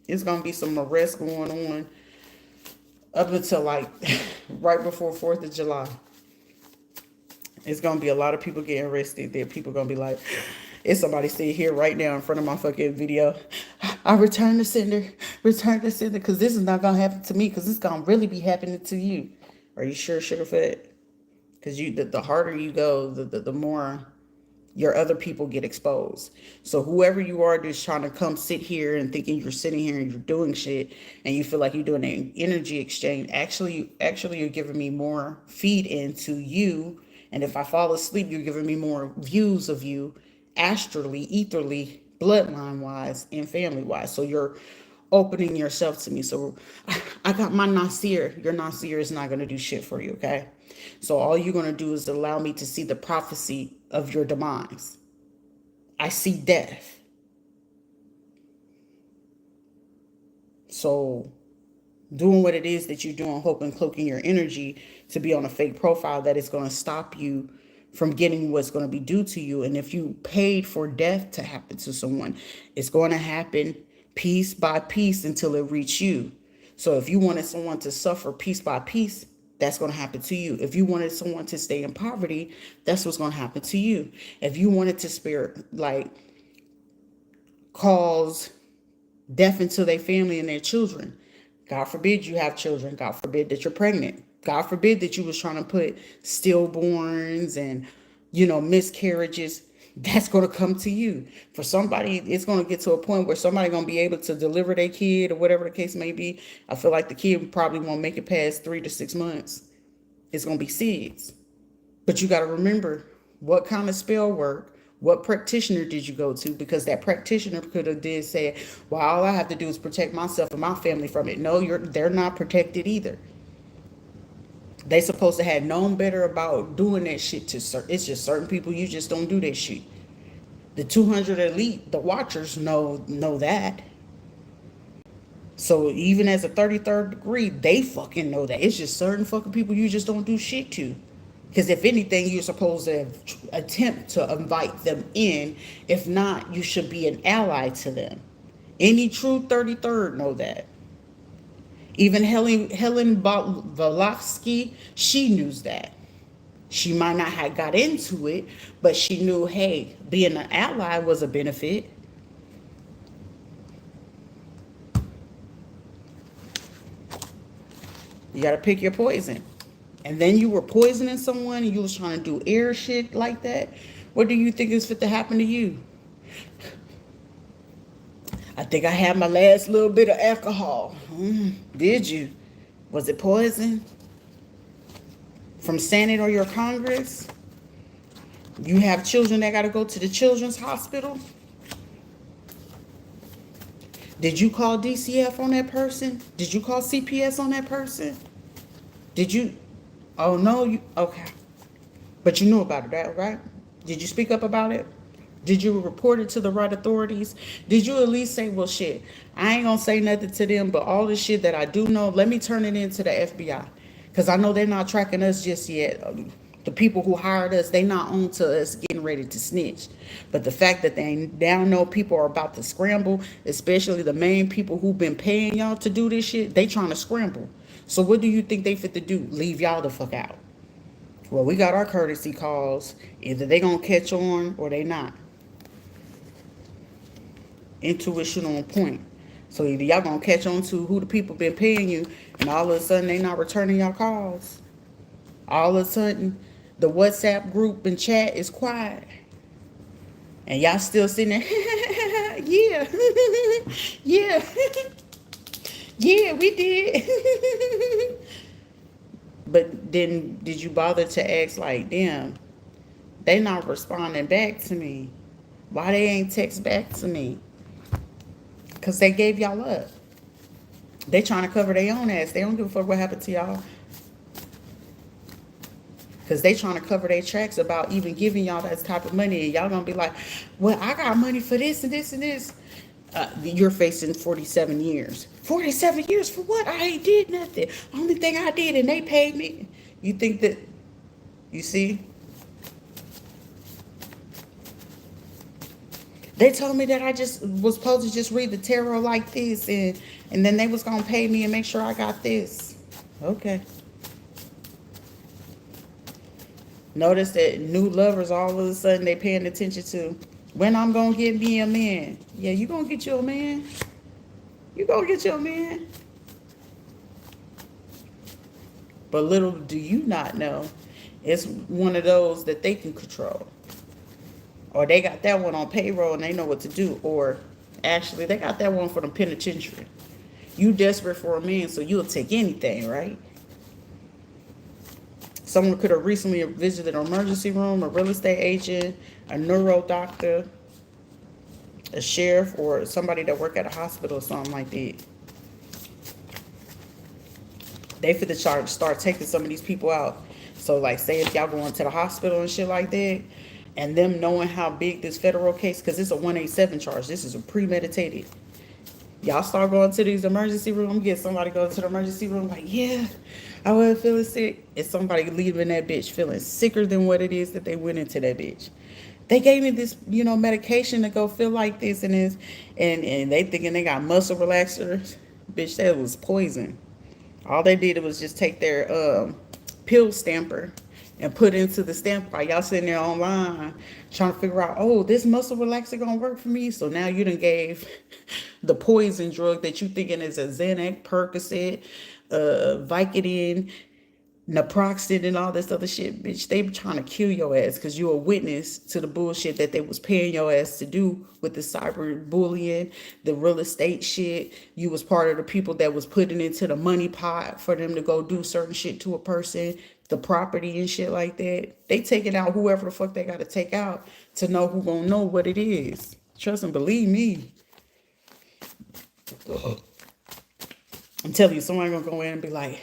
Speaker 1: It's going to be some arrests going on up until like right before 4th of July. It's going to be a lot of people getting arrested. There, people going to be like, it's somebody sitting here right now in front of my fucking video. I return the sender, because this is not going to happen to me, because it's going to really be happening to you. Are you sure, Sugarfoot? Because the harder you go, the more your other people get exposed. So whoever you are that's trying to come sit here and thinking you're sitting here and you're doing shit and you feel like you're doing an energy exchange, actually you're giving me more feed into you. And if I fall asleep, you're giving me more views of you astrally, etherly, bloodline wise, and family wise. So you're opening yourself to me. So I got my Nasir. Your Nasir is not going to do shit for you, okay? So all you're going to do is allow me to see the prophecy of your demise. I see death. So doing what it is that you're doing, hoping, cloaking your energy to be on a fake profile, that is going to stop you from getting what's going to be due to you. And if you paid for death to happen to someone, it's going to happen piece by piece until it reaches you. So if you wanted someone to suffer piece by piece, that's going to happen to you. If you wanted someone to stay in poverty, that's what's going to happen to you. If you wanted to spare, like, cause death into their family and their children, God forbid you have children. God forbid that you're pregnant. God forbid that you was trying to put stillborns and, you know, miscarriages. That's going to come to you. For somebody, it's going to get to a point where somebody going to be able to deliver their kid or whatever the case may be. I feel like the kid probably won't make it past 3 to 6 months. It's going to be SIDS. But you got to remember what kind of spell work, What practitioner did you go to? Because that practitioner could have did say, well, all I have to do is protect myself and my family from it. No, they're not protected either. They supposed to have known better about doing that shit to certain. It's just certain people, you just don't do that shit. The 200 elite, the watchers know that. So even as a 33rd degree, they fucking know that. It's just certain fucking people you just don't do shit to. Because if anything, you're supposed to attempt to invite them in. If not, you should be an ally to them. Any true 33rd know that. Even Helen Volovsky, she knew that. She might not have got into it, but she knew, hey, being an ally was a benefit. You got to pick your poison. And then you were poisoning someone and you was trying to do air shit like that. What do you think is fit to happen to you? I think I had my last little bit of alcohol. Did you? Was it poison? From Senate or your Congress? You have children that got to go to the children's hospital? Did you call DCF on that person? Did you call CPS on that person? Did you? Oh, no. Okay. But you knew about it, right? Did you speak up about it? Did you report it to the right authorities? Did you at least say, well, shit, I ain't going to say nothing to them, but all the shit that I do know, let me turn it into the FBI. Because I know they're not tracking us just yet. The people who hired us, they not on to us getting ready to snitch. But the fact that they now know people are about to scramble, especially the main people who've been paying y'all to do this shit, they trying to scramble. So what do you think they fit to do? Leave y'all the fuck out. Well, we got our courtesy calls. Either they gonna catch on or they not. Intuition on point. So either y'all gonna catch on to who the people been paying you, and all of a sudden they not returning y'all calls. All of a sudden, the WhatsApp group and chat is quiet, and y'all still sitting there. Yeah, yeah, yeah, we did. But then, did you bother to ask, like, damn, they not responding back to me? Why they ain't text back to me? Because they gave y'all up. They trying to cover their own ass. They don't give a fuck what happened to y'all. Because they trying to cover their tracks about even giving y'all that type of money. And y'all going to be like, well, I got money for this and this and this. You're facing 47 years. 47 years for what? I ain't did nothing. Only thing I did, and they paid me. You think that, you see? They told me that I just was supposed to just read the tarot like this, and then they was going to pay me and make sure I got this. Okay. Notice that new lovers, all of a sudden, they paying attention to when I'm going to get me a man. Yeah, you going to get you a man. You going to get you a man. But little do you not know, it's one of those that they can control. Or they got that one on payroll and they know what to do. Or actually, they got that one for the penitentiary. You desperate for a man, so you'll take anything, right? Someone could have recently visited an emergency room, a real estate agent, a neuro doctor, a sheriff, or somebody that work at a hospital or something like that. They fit the charge, start taking some of these people out. So like, say if y'all going to the hospital and shit like that, and them knowing how big this federal case, because it's a 187 charge, this is a premeditated. Y'all start going to these emergency rooms, get somebody go to the emergency room like, yeah, I wasn't feeling sick. It's somebody leaving that bitch feeling sicker than what it is that they went into that bitch. They gave me this, medication to go feel like this and this, and they thinking they got muscle relaxers. Bitch, that was poison. All they did was just take their pill stamper and put into the stamp while y'all sitting there online trying to figure out, oh, this muscle relaxer gonna work for me. So now you done gave the poison drug that you thinking is a Xanax, Percocet, Vicodin, naproxen, and all this other shit. Bitch, they trying to kill your ass because you a witness to the bullshit that they was paying your ass to do with the cyber bullying, the real estate shit. You was part of the people that was putting into the money pot for them to go do certain shit to a person. the property and shit like that. They taking out whoever the fuck they got to take out to know who gonna know what it is. Trust and believe me. I'm telling you, somebody gonna go in and be like,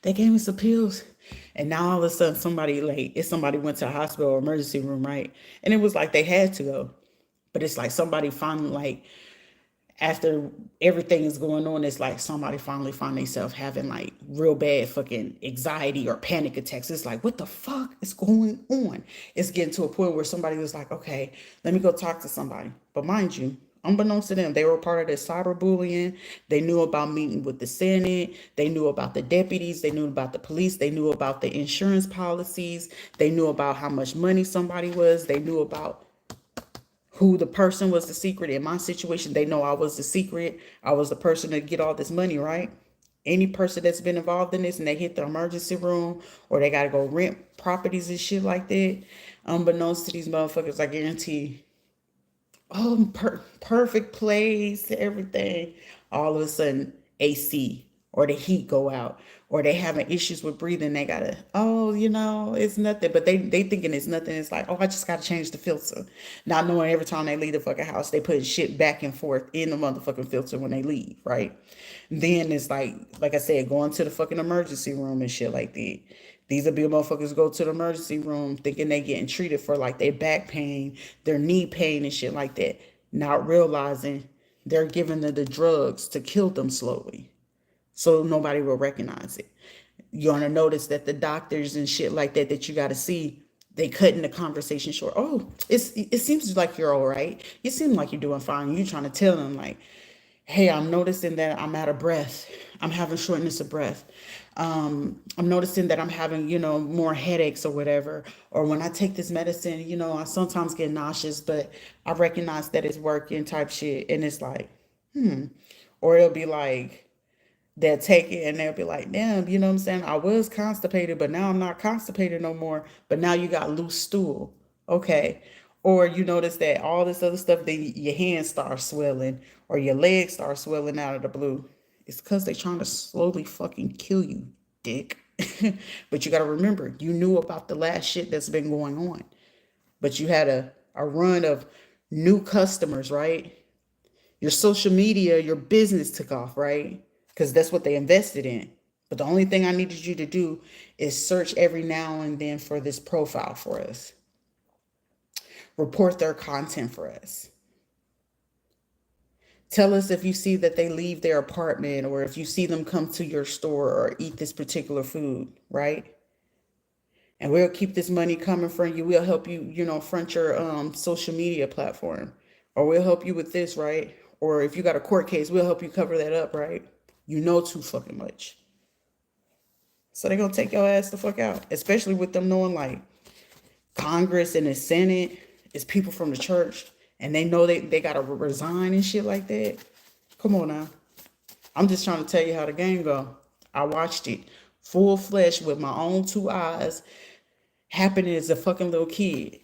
Speaker 1: they gave me some pills. And now all of a sudden somebody like, if somebody went to a hospital or emergency room, right? And it was like they had to go. But it's like somebody finally like, after everything is going on, it's like somebody finally find themselves having like real bad fucking anxiety or panic attacks. It's like, what the fuck is going on? It's getting to a point where somebody was like, okay, let me go talk to somebody. But mind you, unbeknownst to them, they were part of this cyberbullying. They knew about meeting with the Senate. They knew about the deputies. They knew about the police. They knew about the insurance policies. They knew about how much money somebody was. They knew about who the person was the secret. In my situation, they know I was the secret. I was the person to get all this money, right? Any person that's been involved in this and they hit the emergency room or they got to go rent properties and shit like that, unbeknownst to these motherfuckers, I guarantee, oh, perfect place, everything. All of a sudden, AC or the heat go out, or they having issues with breathing. They gotta, oh, it's nothing. But they thinking it's nothing. It's like, oh, I just gotta change the filter. Not knowing every time they leave the fucking house, they put shit back and forth in the motherfucking filter when they leave, right? Then it's like I said, going to the fucking emergency room and shit like that. These will be motherfuckers go to the emergency room thinking they getting treated for like their back pain, their knee pain and shit like that, not realizing they're giving them the drugs to kill them slowly. So nobody will recognize it. You're gonna notice that the doctors and shit like that you gotta see, they cutting the conversation short. Oh, it seems like you're all right. You seem like you're doing fine. You trying to tell them like, hey, I'm noticing that I'm out of breath. I'm having shortness of breath. I'm noticing that I'm having, more headaches or whatever. Or when I take this medicine, I sometimes get nauseous, but I recognize that it's working type shit. And it's like, or it'll be like, they'll take it and they'll be like, damn, you know what I'm saying? I was constipated, but now I'm not constipated no more. But now you got loose stool. Okay. Or you notice that all this other stuff, then your hands start swelling or your legs start swelling out of the blue. It's because they're trying to slowly fucking kill you, dick. But you got to remember, you knew about the last shit that's been going on. But you had a run of new customers, right? Your social media, your business took off, right? Because that's what they invested in. But the only thing I needed you to do is search every now and then for this profile for us. Report their content for us. Tell us if you see that they leave their apartment or if you see them come to your store or eat this particular food, right? And we'll keep this money coming from you. We'll help you, front your social media platform. Or we'll help you with this, right? Or if you got a court case, we'll help you cover that up, right? You know too fucking much. So they're going to take your ass the fuck out. Especially with them knowing like Congress and the Senate is people from the church. And they know they got to resign and shit like that. Come on now. I'm just trying to tell you how the game go. I watched it full flesh with my own two eyes happening as a fucking little kid.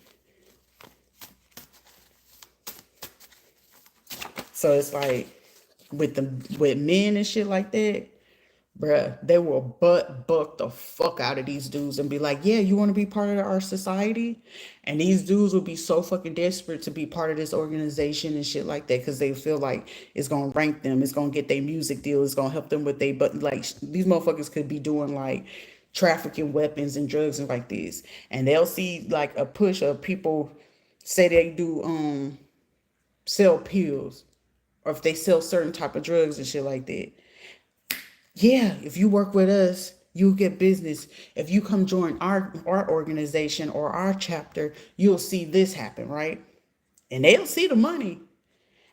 Speaker 1: So it's like with men and shit like that, bruh, they will buck the fuck out of these dudes and be like, yeah, you want to be part of our society? And these dudes will be so fucking desperate to be part of this organization and shit like that because they feel like it's going to rank them. It's going to get their music deal. It's going to help them with but like these motherfuckers could be doing like trafficking weapons and drugs and like this. And they'll see like a push of people say they do sell pills or if they sell certain type of drugs and shit like that. Yeah, if you work with us, you'll get business. If you come join our organization or our chapter, you'll see this happen, right? And they'll see the money.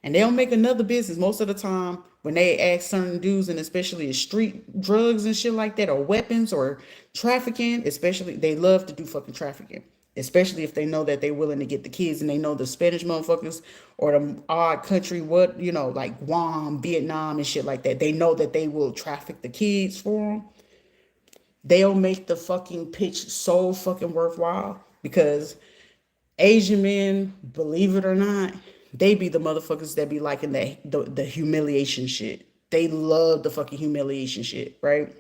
Speaker 1: And they'll make another business. Most of the time, when they ask certain dudes, and especially street drugs and shit like that, or weapons or trafficking, especially, they love to do fucking trafficking. Especially if they know that they're willing to get the kids and they know the Spanish motherfuckers or the odd country, like Guam, Vietnam and shit like that. They know that they will traffic the kids for them. They'll make the fucking pitch so fucking worthwhile because Asian men, believe it or not, they be the motherfuckers that be liking the humiliation shit. They love the fucking humiliation shit, right?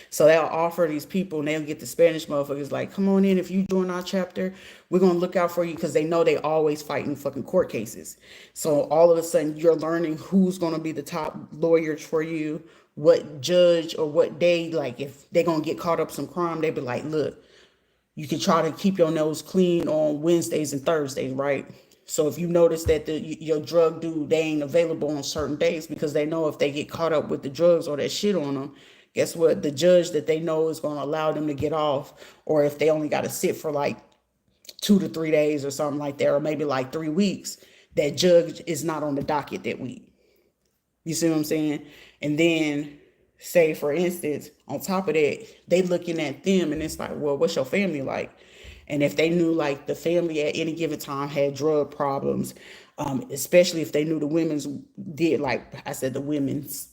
Speaker 1: So they'll offer these people and they'll get the Spanish motherfuckers like, come on in. If you join our chapter, we're going to look out for you, because they know they always fighting fucking court cases. So all of a sudden you're learning who's going to be the top lawyers for you, what judge or what day, like if they're going to get caught up some crime, they be like, look, you can try to keep your nose clean on Wednesdays and Thursdays, right? So if you notice that your drug dude, they ain't available on certain days, because they know if they get caught up with the drugs or that shit on them, guess what? The judge that they know is going to allow them to get off, or if they only got to sit for like 2 to 3 days or something like that, or maybe like 3 weeks, that judge is not on the docket that week. You see what I'm saying? And then, say for instance, on top of that, they looking at them and it's like, well, what's your family like? And if they knew like the family at any given time had drug problems, especially if they knew the women's did, like I said, the women's,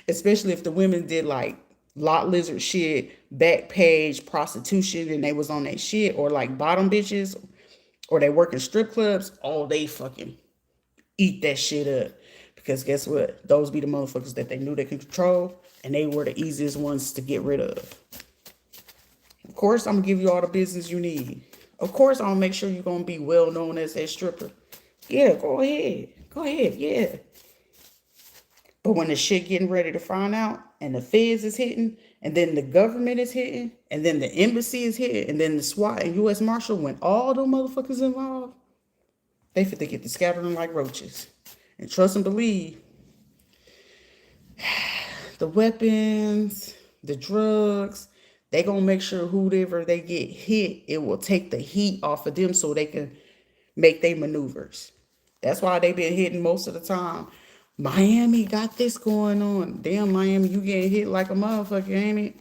Speaker 1: especially if the women did like lot lizard shit, back page prostitution, and they was on that shit, or like bottom bitches, or they work in strip clubs, oh, they fucking eat that shit up. Because guess what? Those be the motherfuckers that they knew they could control, and they were the easiest ones to get rid of. Of course, I'm gonna give you all the business you need. Of course, I'm gonna make sure you're gonna be well known as a stripper. Yeah, go ahead. Go ahead, yeah. But when the shit getting ready to find out, and the feds is hitting, and then the government is hitting, and then the embassy is hitting, and then the SWAT and U.S. Marshal, when all them motherfuckers involved, they fit to get to scattering like roaches. And trust and believe, the weapons, the drugs, they gonna make sure whoever they get hit, it will take the heat off of them so they can make their maneuvers. That's why they been hitting most of the time. Miami got this going on. Damn, Miami, you getting hit like a motherfucker, ain't it?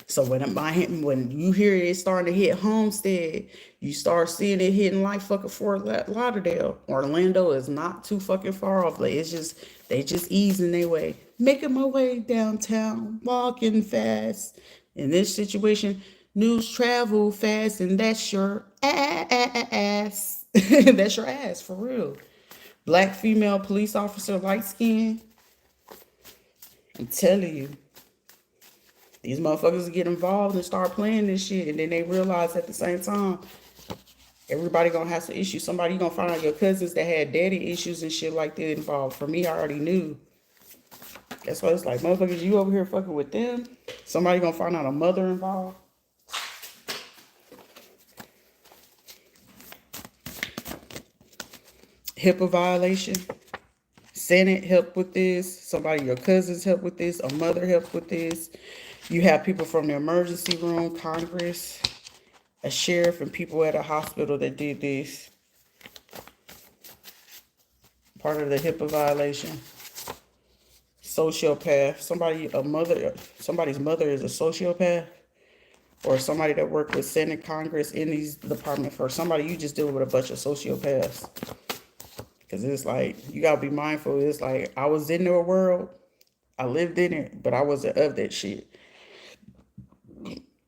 Speaker 1: So when you hear it starting to hit Homestead, you start seeing it hitting like fucking Fort Lauderdale. Orlando is not too fucking far off. Like it's just they just easing their way, making my way downtown, walking fast. In this situation, news travel fast, and that's your ass. That's your ass for real. Black female police officer, light skin. I'm telling you. These motherfuckers get involved and start playing this shit, and then they realize at the same time, everybody gonna have some issues. Somebody you gonna find out your cousins that had daddy issues and shit like that involved. For me, I already knew. That's why it's like, motherfuckers, you over here fucking with them. Somebody gonna find out a mother involved. HIPAA violation. Senate help with this. Somebody, your cousins help with this. A mother help with this. You have people from the emergency room, Congress, a sheriff, and people at a hospital that did this. Part of the HIPAA violation. Sociopath. Somebody's mother is a sociopath. Or somebody that worked with Senate, Congress, in these departments. For somebody, you just deal with a bunch of sociopaths. Because it's like, you got to be mindful. It's like, I was in their world. I lived in it, but I wasn't of that shit.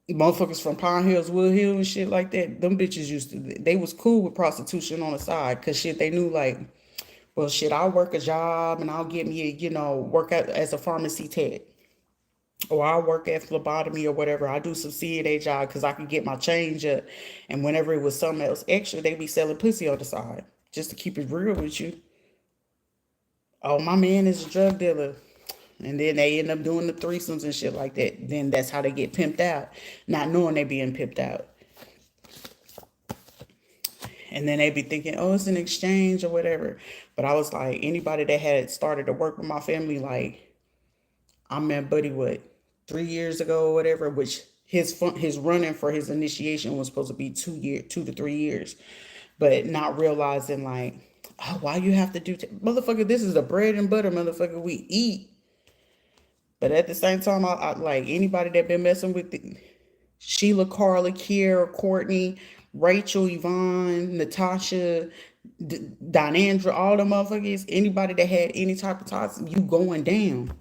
Speaker 1: Motherfuckers from Pine Hills, Wood Hill, and shit like that, them bitches they was cool with prostitution on the side, because shit, they knew like, well, shit, I'll work a job and I'll get me, work out as a pharmacy tech. Or I'll work at phlebotomy or whatever. I do some CNA job because I could get my change up. And whenever it was something else extra, they be selling pussy on the side. Just to keep it real with you. Oh, my man is a drug dealer. And then they end up doing the threesomes and shit like that. Then that's how they get pimped out, not knowing they being pimped out. And then they be thinking, oh, it's an exchange or whatever. But I was like, anybody that had started to work with my family, like, I met Buddy, 3 years ago or whatever, which his running for his initiation was supposed to be 2 to 3 years. But not realizing, like, oh, why you have to do, motherfucker, this is the bread and butter, motherfucker, we eat. But at the same time, I like anybody that been messing with Sheila, Carla, Kiera, Courtney, Rachel, Yvonne, Natasha, Dinandra, all the motherfuckers, anybody that had any type of ties, you going down.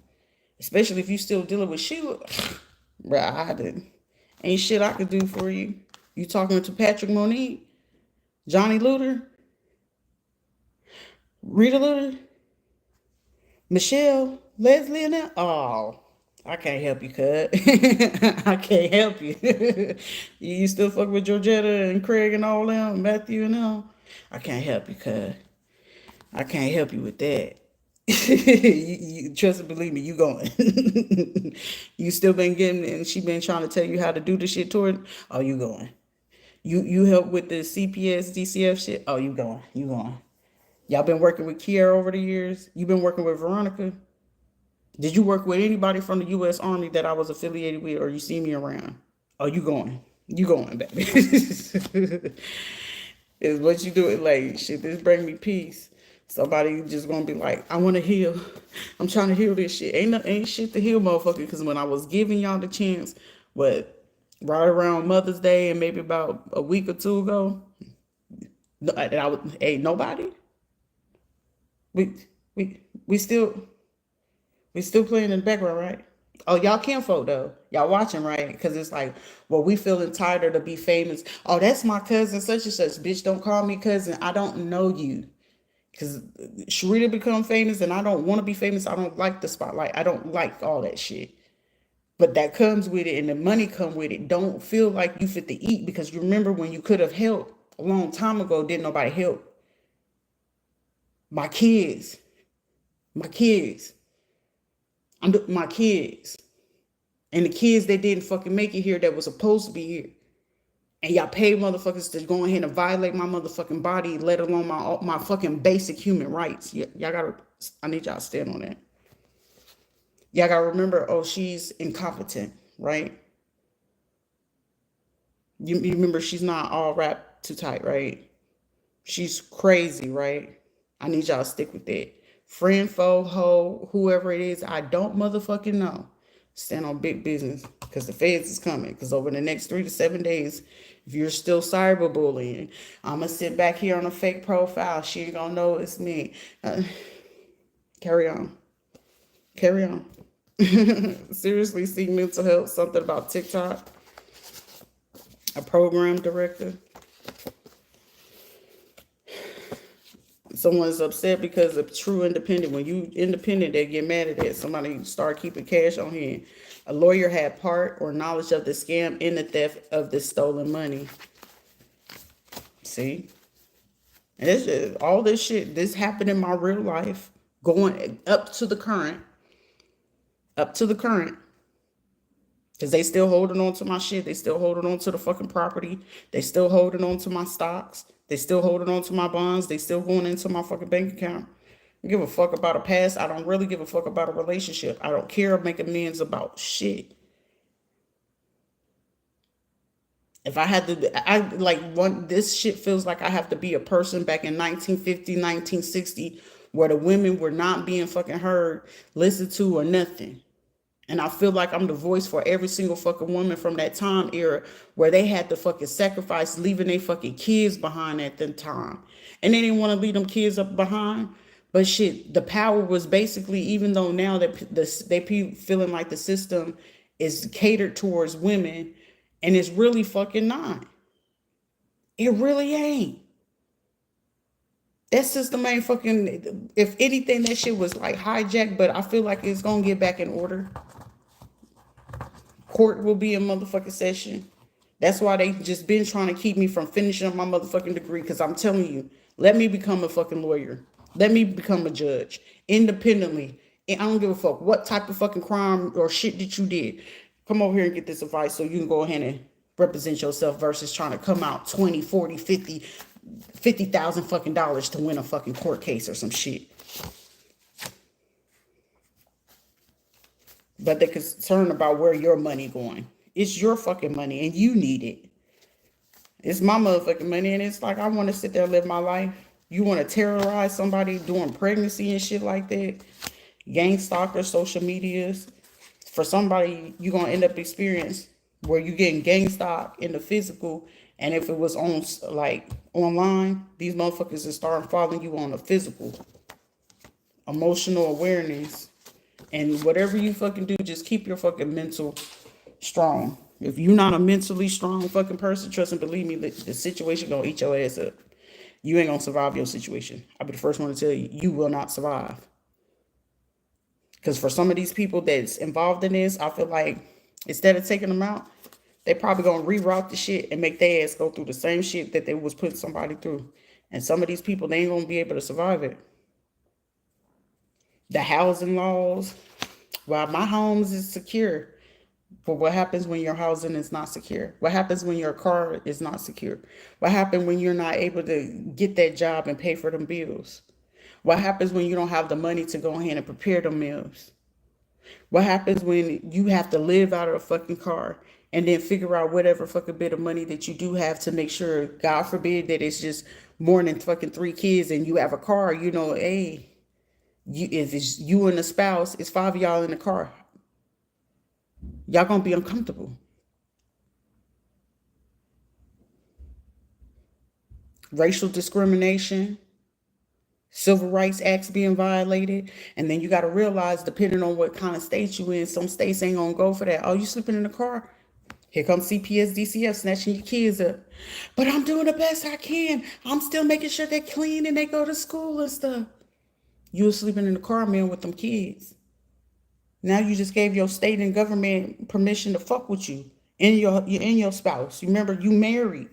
Speaker 1: Especially if you still dealing with Sheila. Bruh, ain't shit I could do for you. You talking to Patrick Monique, Johnny Luter, Rita Luter, Michelle, Leslie, and that? Oh, I can't help you, cut. I can't help you. You still fuck with Georgetta and Craig and all them, Matthew and them. I can't help you, cut. I can't help you with that. You trust and believe me, you going. You still been getting, and she been trying to tell you how to do the shit toward. Oh, you going. You help with the CPS, DCF shit. Oh, you going. You going. Y'all been working with Kiara over the years. You been working with Veronica. Did you work with anybody from the U.S. Army that I was affiliated with, or you see me around? Oh, you going. You going, baby. Is what you do it like, shit, this bring me peace. Somebody just gonna be like, I wanna heal. I'm trying to heal this shit. Ain't shit to heal, motherfucker. Because when I was giving y'all the chance, what, right around Mother's Day and maybe about a week or two ago, hey, nobody? We we we still we still playing in the background, right? Oh, y'all kinfolk though. Y'all watching, right? Because it's like, well, we feel entitled to be famous. Oh, that's my cousin, such and such. Bitch, don't call me cousin. I don't know you. Because Sharita become famous and I don't want to be famous. I don't like the spotlight. I don't like all that shit. But that comes with it and the money come with it. Don't feel like you fit to eat because you remember when you could have helped a long time ago, didn't nobody help? My kids. My kids. My kids. And the kids that didn't fucking make it here that was supposed to be here. And y'all pay motherfuckers to go ahead and violate my motherfucking body, let alone my fucking basic human rights. Y'all gotta, I need y'all to stand on that. Y'all gotta remember, oh, she's incompetent, right? You remember she's not all wrapped too tight, right? She's crazy, right? I need y'all to stick with that. Friend, foe, hoe, whoever it is, I don't motherfucking know. Stand on big business because the feds is coming. Because over the next 3 to 7 days, if you're still cyberbullying, I'm going to sit back here on a fake profile. She ain't going to know it's me. Carry on. Carry on. Seriously, seek mental health. Something about TikTok. A program director. Someone's upset because of true independent. When you independent, they get mad at that. Somebody start keeping cash on hand. A lawyer had part or knowledge of the scam in the theft of the stolen money. See? And it's just, all this shit, this happened in my real life, going up to the current. Up to the current. Because they still holding on to my shit. They still holding on to the fucking property. They still holding on to my stocks. They still holding on to my bonds. They still going into my fucking bank account. I don't give a fuck about a past. I don't really give a fuck about a relationship. I don't care or make amends about shit. If I had to, I like one, this shit feels like I have to be a person back in 1950, 1960, where the women were not being fucking heard, listened to, or nothing. And I feel like I'm the voice for every single fucking woman from that time era where they had to fucking sacrifice leaving their fucking kids behind at the time. And they didn't want to leave them kids up behind. But shit, the power was basically, even though now that they feeling like the system is catered towards women, and it's really fucking not. It really ain't. That system ain't fucking, if anything, that shit was like hijacked, but I feel like it's gonna get back in order. Court will be in motherfucking session. That's why they just been trying to keep me from finishing my motherfucking degree. Because I'm telling you, let me become a fucking lawyer. Let me become a judge independently. And I don't give a fuck what type of fucking crime or shit that you did. Come over here and get this advice so you can go ahead and represent yourself versus trying to come out 20, 40, 50,000 fucking dollars to win a fucking court case or some shit. But they're concerned about where your money going. It's your fucking money and you need it. It's my motherfucking money and it's like I want to sit there and live my life. You want to terrorize somebody during pregnancy and shit like that? Gang stalkers, social medias. For somebody, you're going to end up experience where you getting gang stalked in the physical. And if it was on like online, these motherfuckers are starting following you on the physical. Emotional awareness. And whatever you fucking do, just keep your fucking mental strong. If you're not a mentally strong fucking person, trust and believe me, the situation gonna eat your ass up. You ain't gonna survive your situation. I'll be the first one to tell you, you will not survive. Because for some of these people that's involved in this, I feel like instead of taking them out, they probably gonna reroute the shit and make their ass go through the same shit that they was putting somebody through. And some of these people, they ain't gonna be able to survive it. The housing laws, well, my homes is secure. But what happens when your housing is not secure? What happens when your car is not secure? What happens when you're not able to get that job and pay for them bills? What happens when you don't have the money to go ahead and prepare the meals? What happens when you have to live out of a fucking car and then figure out whatever fucking bit of money that you do have to make sure, God forbid, that it's just more than fucking 3 kids and you have a car, hey, if it's you and a spouse, it's 5 of y'all in the car. Y'all gonna be uncomfortable. Racial discrimination, civil rights acts being violated. And then you got to realize, depending on what kind of state you in, some states ain't gonna go for that. Oh, you sleeping in the car? Here comes CPS, DCF snatching your kids up. But I'm doing the best I can. I'm still making sure they're clean and they go to school and stuff. You were sleeping in the car, man, with them kids. Now you just gave your state and government permission to fuck with you and your spouse. You remember, you married.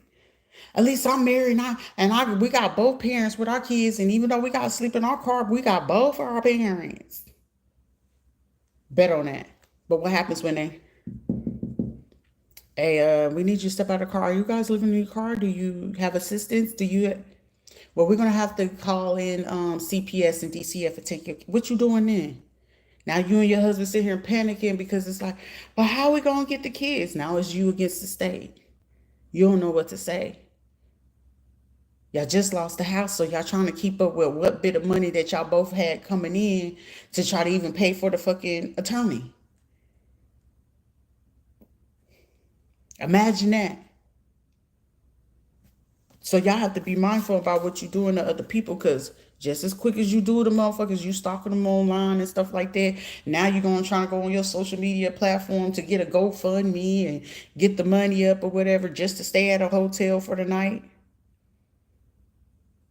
Speaker 1: At least I'm married now, and we got both parents with our kids, and even though we got to sleep in our car, we got both our parents. Bet on that. But what happens when we need you to step out of the car. Are you guys living in your car? Do you have assistance? Well, we're gonna have to call in CPS and DCF to take your. What you doing then? Now you and your husband sit here panicking because it's like, but how are we gonna get the kids? Now it's you against the state. You don't know what to say. Y'all just lost the house, so y'all trying to keep up with what bit of money that y'all both had coming in to try to even pay for the fucking attorney. Imagine that. So y'all have to be mindful about what you're doing to other people, because just as quick as you do to motherfuckers, you stalking them online and stuff like that. Now you're going to try to go on your social media platform to get a GoFundMe and get the money up or whatever just to stay at a hotel for the night.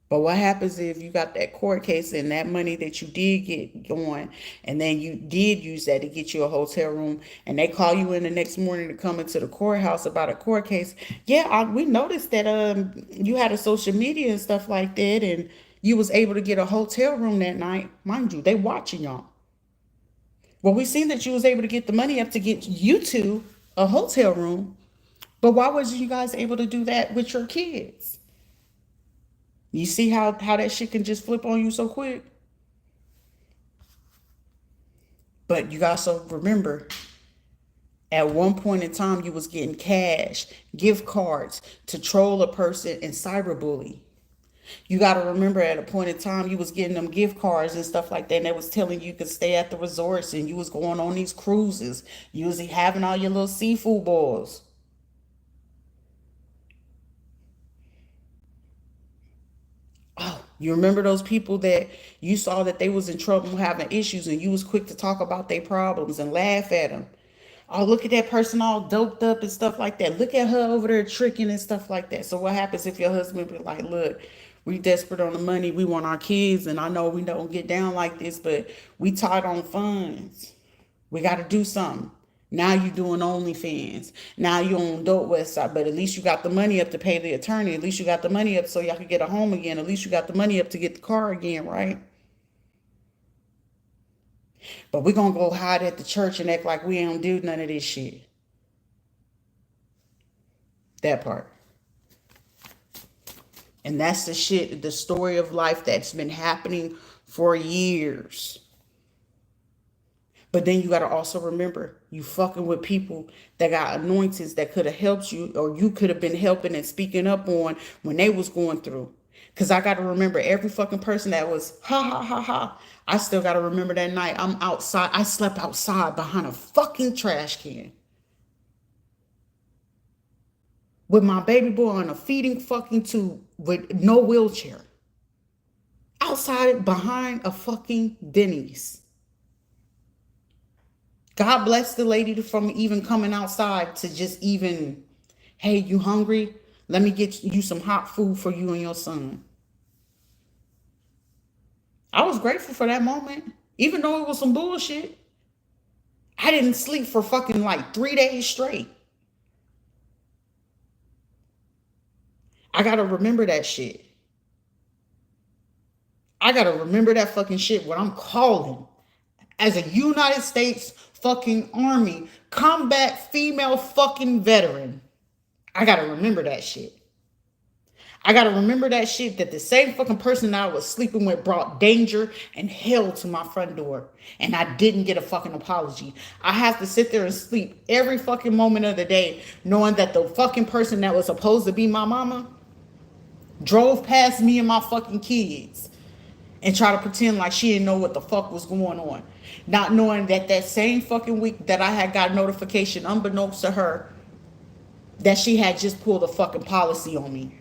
Speaker 1: But what happens if you got that court case and that money that you did get going, and then you did use that to get you a hotel room, and they call you in the next morning to come into the courthouse about a court case? Yeah, we noticed that you had a social media and stuff like that, and you was able to get a hotel room that night. Mind you, they watching y'all. Well, we seen that you was able to get the money up to get you two a hotel room, but why wasn't you guys able to do that with your kids? You see how that shit can just flip on you so quick? But you also remember, at one point in time, you was getting cash, gift cards to troll a person and cyberbully. You got to remember, at a point in time, you was getting them gift cards and stuff like that, and they was telling you could stay at the resorts, and you was going on these cruises. You was having all your little seafood balls. Oh, you remember those people that you saw that they was in trouble, having issues, and you was quick to talk about their problems and laugh at them. Oh, look at that person all doped up and stuff like that. Look at her over there tricking and stuff like that. So what happens if your husband be like, look, we desperate on the money. We want our kids. And I know we don't get down like this, but we tight on funds. We got to do something. Now you doing OnlyFans. Now you on Dope West Side, but at least you got the money up to pay the attorney. At least you got the money up so y'all can get a home again. At least you got the money up to get the car again, right? But we're going to go hide at the church and act like we don't do none of this shit. That part. And that's the shit, the story of life that's been happening for years. But then you got to also remember, you fucking with people that got anointings that could have helped you, or you could have been helping and speaking up on when they was going through. Because I got to remember, every fucking person that was ha ha ha ha. I still got to remember that night I'm outside. I slept outside behind a fucking trash can with my baby boy on a feeding fucking tube with no wheelchair. Outside behind a fucking Denny's. God bless the lady from even coming outside to just even, hey, you hungry? Let me get you some hot food for you and your son. I was grateful for that moment. Even though it was some bullshit, I didn't sleep for fucking like 3 days straight. I gotta remember that shit. I gotta remember that fucking shit when I'm calling as a United States fucking Army combat female fucking veteran. I gotta remember that shit. I gotta remember that shit, that the same fucking person that I was sleeping with brought danger and hell to my front door. And I didn't get a fucking apology. I have to sit there and sleep every fucking moment of the day knowing that the fucking person that was supposed to be my mama drove past me and my fucking kids and try to pretend like she didn't know what the fuck was going on. Not knowing that that same fucking week that I had got notification, unbeknownst to her, that she had just pulled a fucking policy on me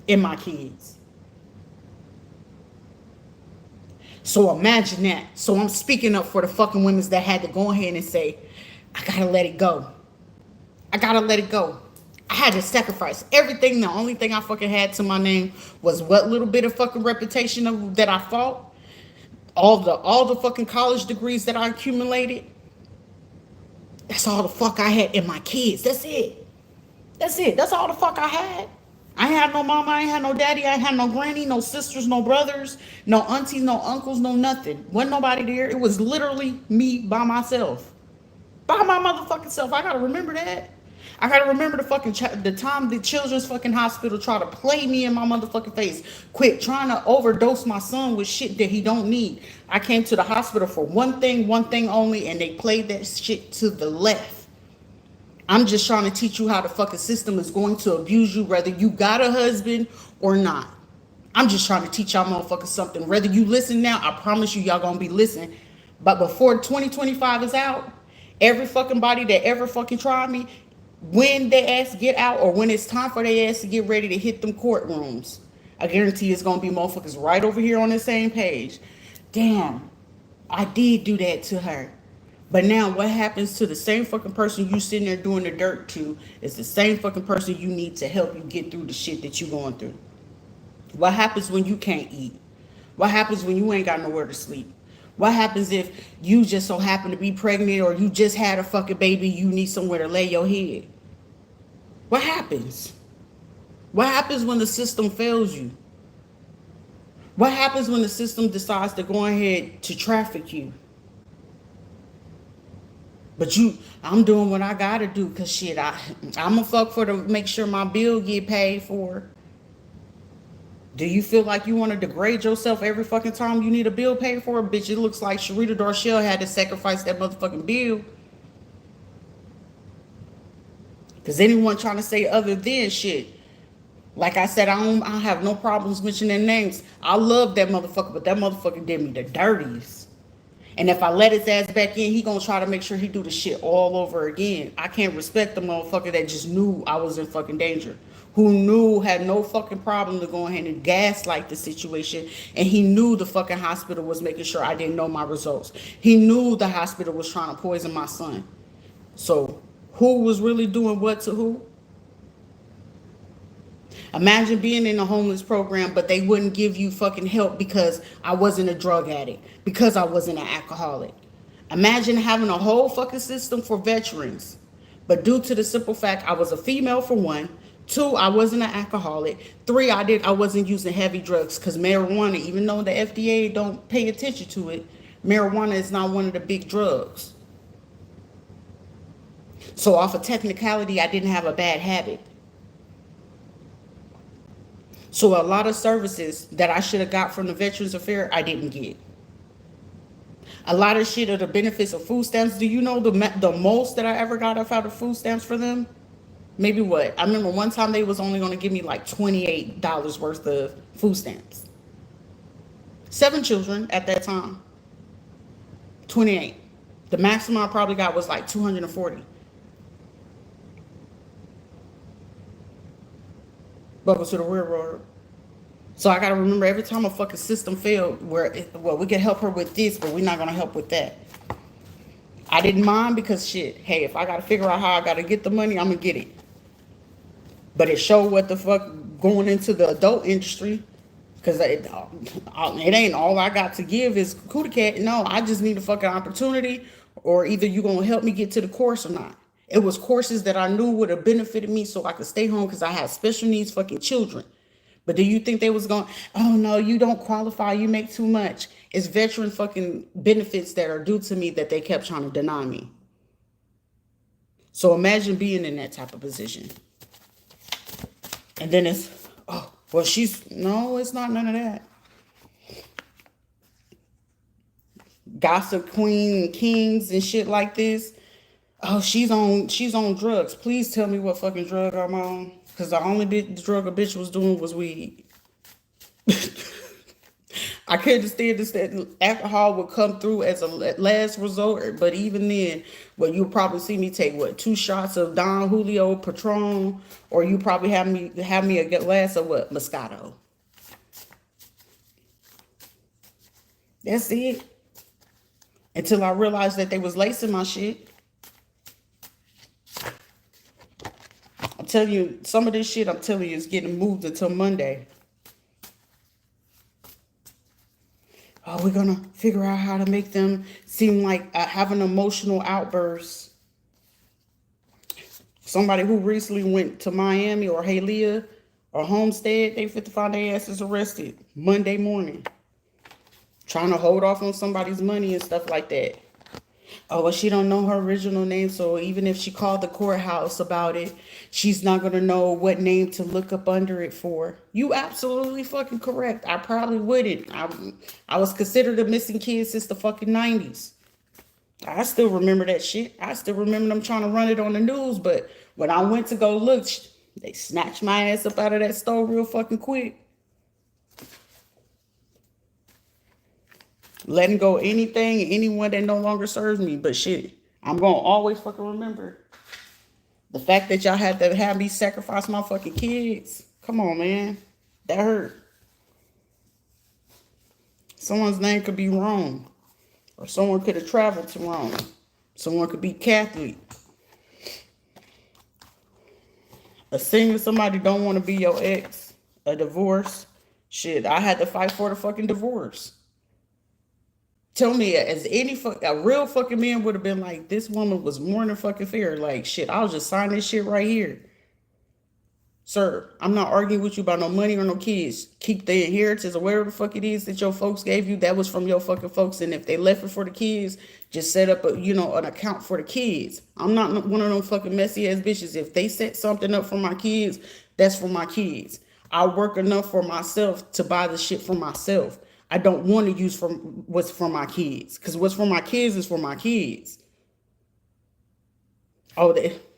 Speaker 1: and my kids. So imagine that. So I'm speaking up for the fucking women that had to go ahead and say, I gotta let it go. I gotta let it go. I had to sacrifice everything. The only thing I fucking had to my name was what little bit of fucking reputation of, that I fought. All the fucking college degrees that I accumulated. That's all the fuck I had. And my kids. That's it. That's it. That's all the fuck I had. I ain't had no mama, I ain't had no daddy, I ain't had no granny, no sisters, no brothers, no aunties, no uncles, no nothing. Wasn't nobody there. It was literally me by myself. By my motherfucking self. I gotta remember that. I gotta remember the fucking the time the children's fucking hospital tried to play me in my motherfucking face. Quit trying to overdose my son with shit that he don't need. I came to the hospital for one thing only, and they played that shit to the left. I'm just trying to teach you how the fucking system is going to abuse you, whether you got a husband or not. I'm just trying to teach y'all motherfuckers something. Whether you listen now, I promise you, y'all gonna be listening. But before 2025 is out, every fucking body that ever fucking tried me, when they ass get out or when it's time for their ass to get ready to hit them courtrooms, I guarantee it's gonna be motherfuckers right over here on the same page. Damn, I did do that to her. But now what happens to the same fucking person you sitting there doing the dirt to is the same fucking person you need to help you get through the shit that you going through. What happens when you can't eat? What happens when you ain't got nowhere to sleep? What happens if you just so happen to be pregnant or you just had a fucking baby, you need somewhere to lay your head? What happens? What happens when the system fails you? What happens when the system decides to go ahead to traffic you? But I'm doing what I gotta do, cause shit, I'm a fuck for to make sure my bill get paid for. Do you feel like you want to degrade yourself every fucking time you need a bill paid for? Bitch, it looks like Rita had to sacrifice that motherfucking bill. Cause anyone trying to say other than shit, like I said, I have no problems mentioning names. I love that motherfucker, but that motherfucker did me the dirtiest. And if I let his ass back in, he gonna try to make sure he do the shit all over again. I can't respect the motherfucker that just knew I was in fucking danger. Who knew, had no fucking problem to go ahead and gaslight the situation. And he knew the fucking hospital was making sure I didn't know my results. He knew the hospital was trying to poison my son. So who was really doing what to who? Imagine being in a homeless program, but they wouldn't give you fucking help because I wasn't a drug addict, because I wasn't an alcoholic. Imagine having a whole fucking system for veterans, but due to the simple fact I was a female for one, 2, I wasn't an alcoholic, 3, I wasn't using heavy drugs, because marijuana, even though the FDA don't pay attention to it, marijuana is not one of the big drugs. So off of technicality, I didn't have a bad habit. So a lot of services that I should have got from the Veterans Affairs, I didn't get. A lot of shit of the benefits of food stamps. Do you know the most that I ever got out of food stamps for them? Maybe what? I remember one time they was only going to give me like $28 worth of food stamps. 7 children at that time. 28. The maximum I probably got was like 240. Welcome to the real world. So I gotta remember every time a fucking system failed, we can help her with this, but we're not gonna help with that. I didn't mind because shit, hey, if I gotta figure out how I gotta get the money, I'm gonna get it. But it showed what the fuck going into the adult industry. Because it ain't all I got to give is cootie cat. No, I just need a fucking opportunity, or either you gonna help me get to the course or not. It was courses that I knew would have benefited me so I could stay home because I have special needs fucking children. But do you think they was going, oh no, you don't qualify, you make too much? It's veteran fucking benefits that are due to me that they kept trying to deny me. So imagine being in that type of position. And then it's, oh, well, no, it's not none of that. Gossip queen, kings and shit like this. Oh, she's on drugs. Please tell me what fucking drug I'm on. Because the only drug a bitch was doing was weed. I couldn't stand this. That alcohol would come through as a last resort, but even then, well, you'll probably see me take what 2 shots of Don Julio Patron, or you probably have me a glass of what Moscato. That's it. Until I realized that they was lacing my shit. I'm telling you, some of this shit I'm telling you is getting moved until Monday. Oh, we're gonna figure out how to make them seem like have an emotional outburst. Somebody who recently went to Miami or Hialeah or Homestead, they fit to find their asses arrested Monday morning. Trying to hold off on somebody's money and stuff like that. Oh, well, she don't know her original name, so even if she called the courthouse about it, she's not going to know what name to look up under it for. You absolutely fucking correct. I probably wouldn't. I was considered a missing kid since the fucking 90s. I still remember that shit. I still remember them trying to run it on the news, but when I went to go look, they snatched my ass up out of that store real fucking quick. Letting go anything, anyone that no longer serves me. But shit, I'm going to always fucking remember the fact that y'all had to have me sacrifice my fucking kids. Come on, man. That hurt. Someone's name could be wrong. Or someone could have traveled to Rome. Someone could be Catholic. Assuming somebody don't want to be your ex. A divorce. Shit, I had to fight for the fucking divorce. Tell me, as a real fucking man would have been like, this woman was more than fucking fair. Like, shit, I'll just sign this shit right here. Sir, I'm not arguing with you about no money or no kids. Keep the inheritance or whatever the fuck it is that your folks gave you. That was from your fucking folks. And if they left it for the kids, just set up an account for the kids. I'm not one of them fucking messy ass bitches. If they set something up for my kids, that's for my kids. I work enough for myself to buy the shit for myself. I don't want to use from what's for my kids, because what's for my kids is for my kids. Oh,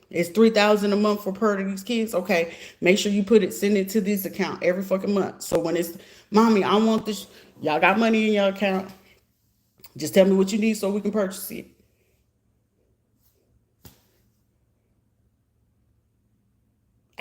Speaker 1: it's $3,000 a month for per of these kids. Okay, make sure you send it to this account every fucking month. So when it's, mommy, I want this, y'all got money in your account. Just tell me what you need so we can purchase it.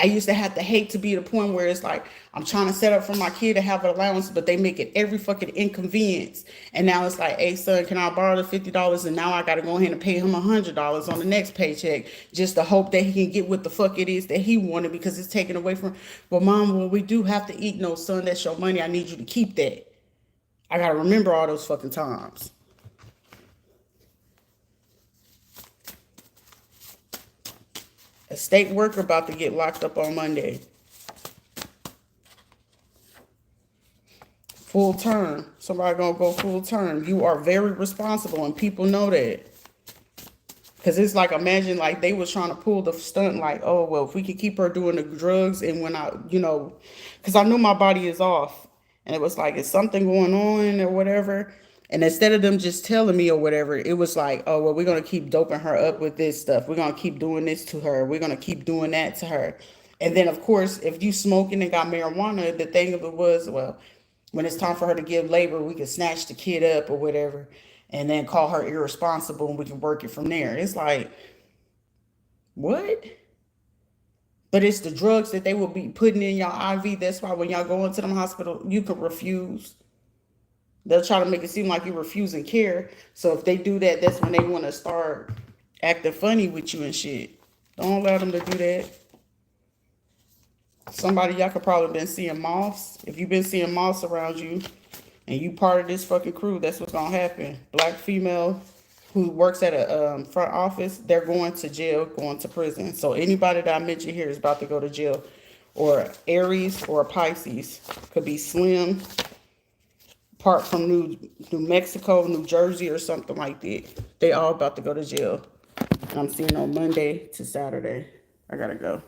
Speaker 1: I used to have to hate to be the point where it's like, I'm trying to set up for my kid to have an allowance, but they make it every fucking inconvenience. And now it's like, hey, son, can I borrow the $50? And now I got to go ahead and pay him $100 on the next paycheck just to hope that he can get what the fuck it is that he wanted because it's taken away from, well, mom, well, we do have to eat. No, son, that's your money. I need you to keep that. I got to remember all those fucking times. A state worker about to get locked up on Monday. Full term. Somebody gonna go full term. You are very responsible and people know that. Because it's like, imagine like they was trying to pull the stunt like, oh, well, if we could keep her doing the drugs and when I, because I knew my body is off. And it was like, is something going on or whatever? And instead of them just telling me or whatever, it was like, oh, well, we're going to keep doping her up with this stuff. We're going to keep doing this to her. We're going to keep doing that to her. And then, of course, if you smoking and got marijuana, the thing of it was, well, when it's time for her to give labor, we can snatch the kid up or whatever and then call her irresponsible and we can work it from there. It's like, what? But it's the drugs that they will be putting in your IV. That's why when y'all go into the hospital, you can refuse. They'll try to make it seem like you're refusing care. So if they do that, that's when they want to start acting funny with you and shit. Don't allow them to do that. Somebody, y'all could probably been seeing moths. If you've been seeing moths around you and you part of this fucking crew, that's what's gonna happen. Black female who works at a front office, they're going to jail, going to prison. So anybody that I mentioned here is about to go to jail. Or Aries or Pisces. Could be Slim, part from New Mexico, New Jersey, or something like that. They all about to go to jail. I'm seeing on Monday to Saturday. I gotta go.